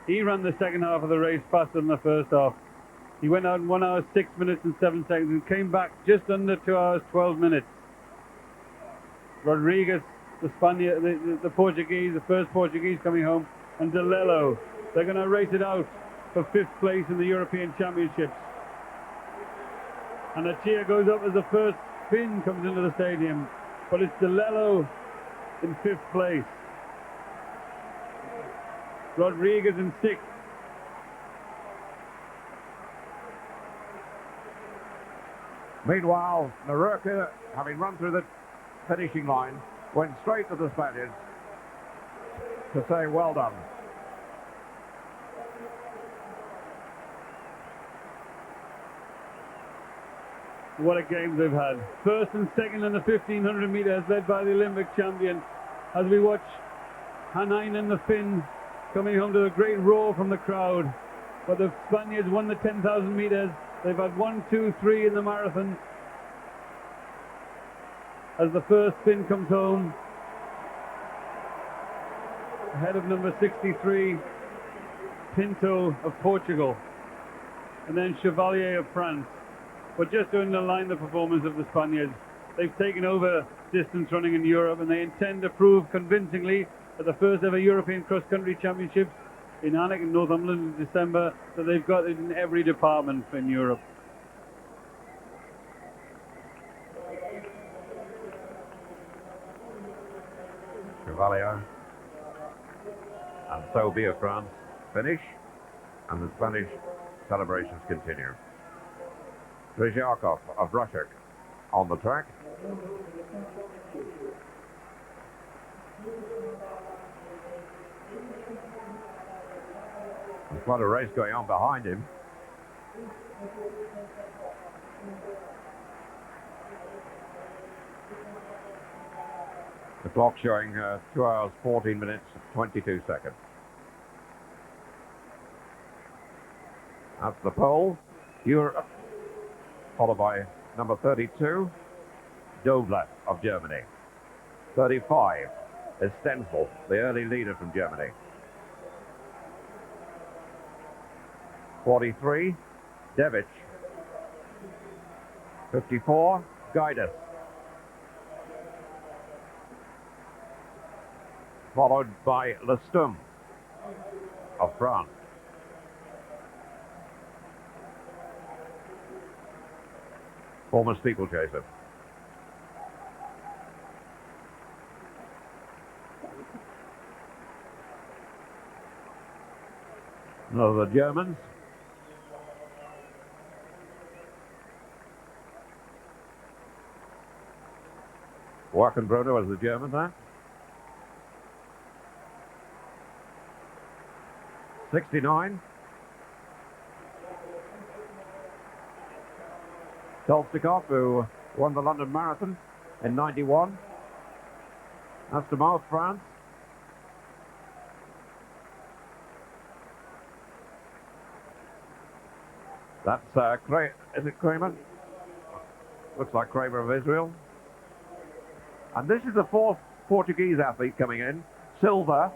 He ran the second half of the race faster than the first half. He went out in 1 hour, 6 minutes and 7 seconds and came back just under 2 hours, 12 minutes. Rodriguez, the Spaniard, the Portuguese, the first Portuguese coming home, and De Lello, they're going to race it out for 5th place in the European Championships. And a cheer goes up as the first Finn comes into the stadium. But it's De Lello in 5th place. Rodriguez in 6th. Meanwhile, Nerurka, having run through the finishing line, went straight to the Spaniards to say well done. What a game they've had. First and second in the 1500 metres, led by the Olympic champion. As we watch Hanainen, the Finn, coming home to a great roar from the crowd. But the Spaniards won the 10,000 metres. They've had 1, 2, 3 in the marathon. As the first Finn comes home, ahead of number 63, Pinto of Portugal, and then Chevalier of France. But just to underline the performance of the Spaniards, they've taken over distance running in Europe, and they intend to prove convincingly at the first ever European cross-country championships in Alnwick in Northumberland in December that they've got it in every department in Europe. Chevalier and so be it. France finish, and the Spanish celebrations continue. Trizhakov of Russia on the track. There's quite a race going on behind him. The clock showing 2 hours, 14 minutes, 22 seconds. That's the pole. Europe, followed by number 32, Dobler of Germany. 35 is Stenzel, the early leader from Germany. 43, Devic. 54, Guidas. Followed by Lestum of France. Former steeplechaser. Now the Germans. Wackenbroder was the German there. 69. Tolstikov, who won the London Marathon in 91. That's to France. That's is it Kramer? Looks like Kramer of Israel. And this is the fourth Portuguese athlete coming in, Silva.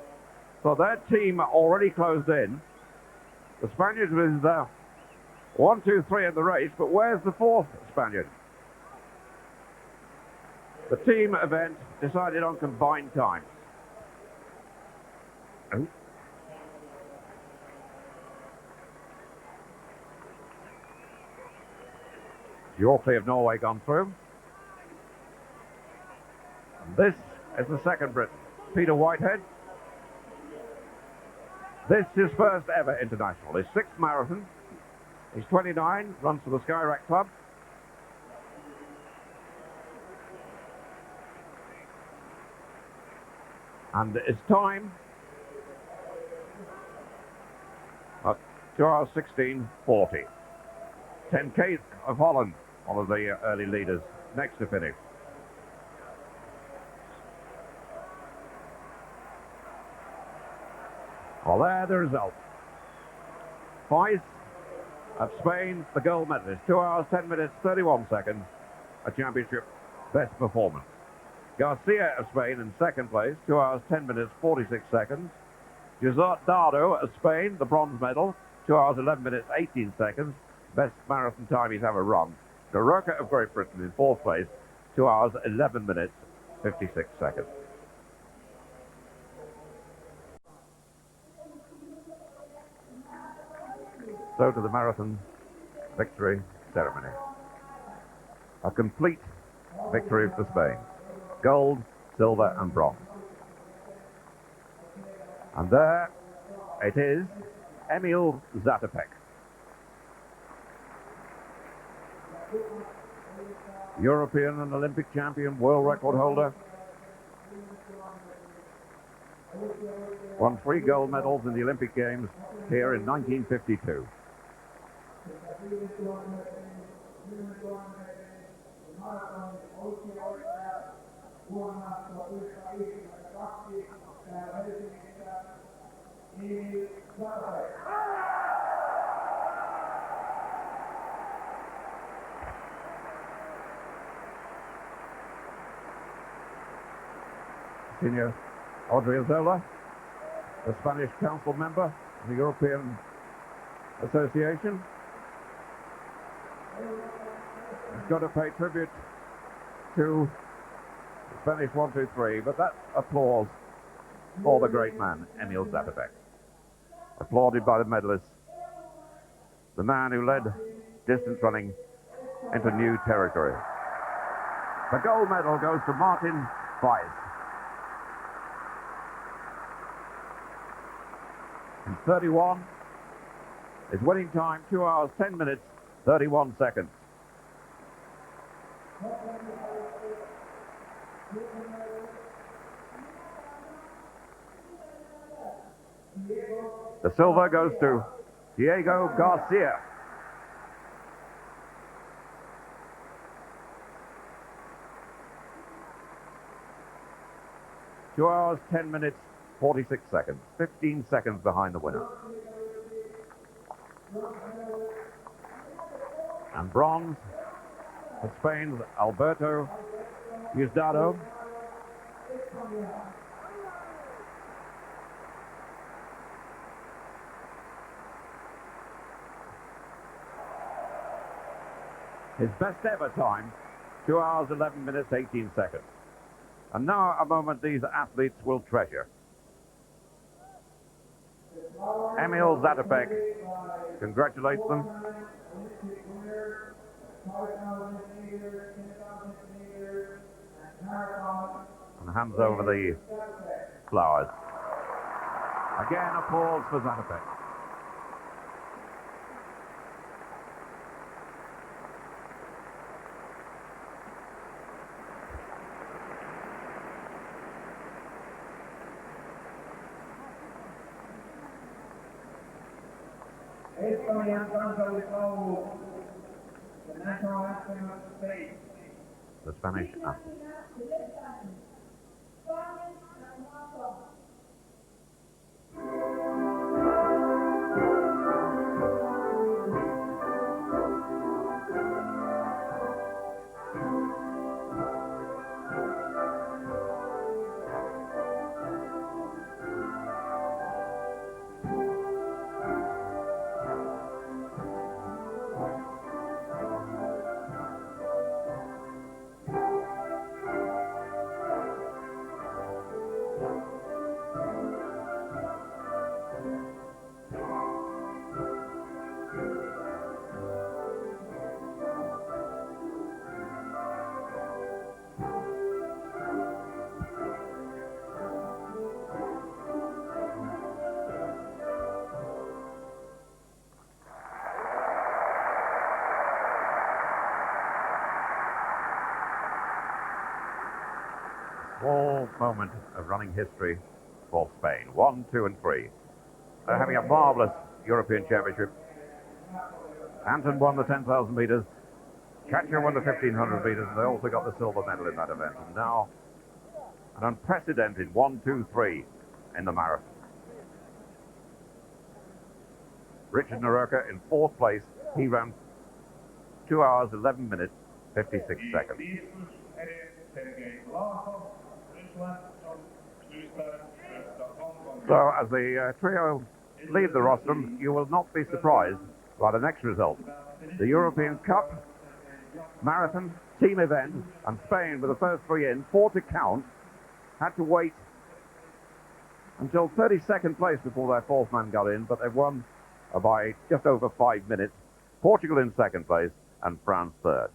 So their team are already closed in. The Spaniards with 1, 2, 3 in the race, but where's the fourth Spaniard? The team event decided on combined times. Oh. Yorkley of Norway gone through. And this is the second Briton, Peter Whitehead. This is his first ever international, his 6th marathon. He's 29, runs for the Skyrack Club. And his time, 2 hours 16:40. 10K of Holland, one of the early leaders, next to finish. Well, there are the results. Fiz of Spain, the gold medalist, 2 hours 10 minutes 31 seconds, a championship best performance. Garcia of Spain in second place, 2 hours 10 minutes 46 seconds. José Dardo of Spain, the bronze medal, 2 hours 11 minutes 18 seconds, best marathon time he's ever run. Daroca of Great Britain in fourth place, 2 hours 11 minutes 56 seconds. So to the marathon victory ceremony. A complete victory for Spain. Gold, silver and bronze. And there it is, Emil Zatopek. European and Olympic champion, world record holder. Won 3 gold medals in the Olympic Games here in 1952. Senior Odriozola, the Spanish Council member of the European Association. He's got to pay tribute to the Spanish 1, 2, 3, but that's applause for the great man, Emil Zatopek. Applauded by the medalists, the man who led distance running into new territory. The gold medal goes to Martin Fiz. In 31, his winning time, 2 hours 10 minutes 31 seconds. The silver goes to Diego Garcia. Two hours 10 minutes 46 seconds, 15 seconds behind the winner. And bronze for Spain's Alberto Diosdado. His best ever time, 2 hours 11 minutes 18 seconds. And now a moment these athletes will treasure. Emil Zatopek congratulates them and hands over the flowers. Again, applause for Zatopek. The national anthem of Spain. The Spanish anthem. Small moment of running history for Spain. 1, 2, and 3. They're having a marvellous European Championship. Anton won the 10,000 metres. Katja won the 1,500 metres, and they also got the silver medal in that event. And now, an unprecedented 1, 2, 3 in the marathon. Richard Naroka in fourth place. He ran 2 hours, 11 minutes, 56 seconds. So as the trio leave the rostrum, you will not be surprised by the next result. The European Cup, marathon, team event, and Spain with the first three in, 4 to count, had to wait until 32nd place before their fourth man got in, but they've won by just over 5 minutes. Portugal in second place and France third.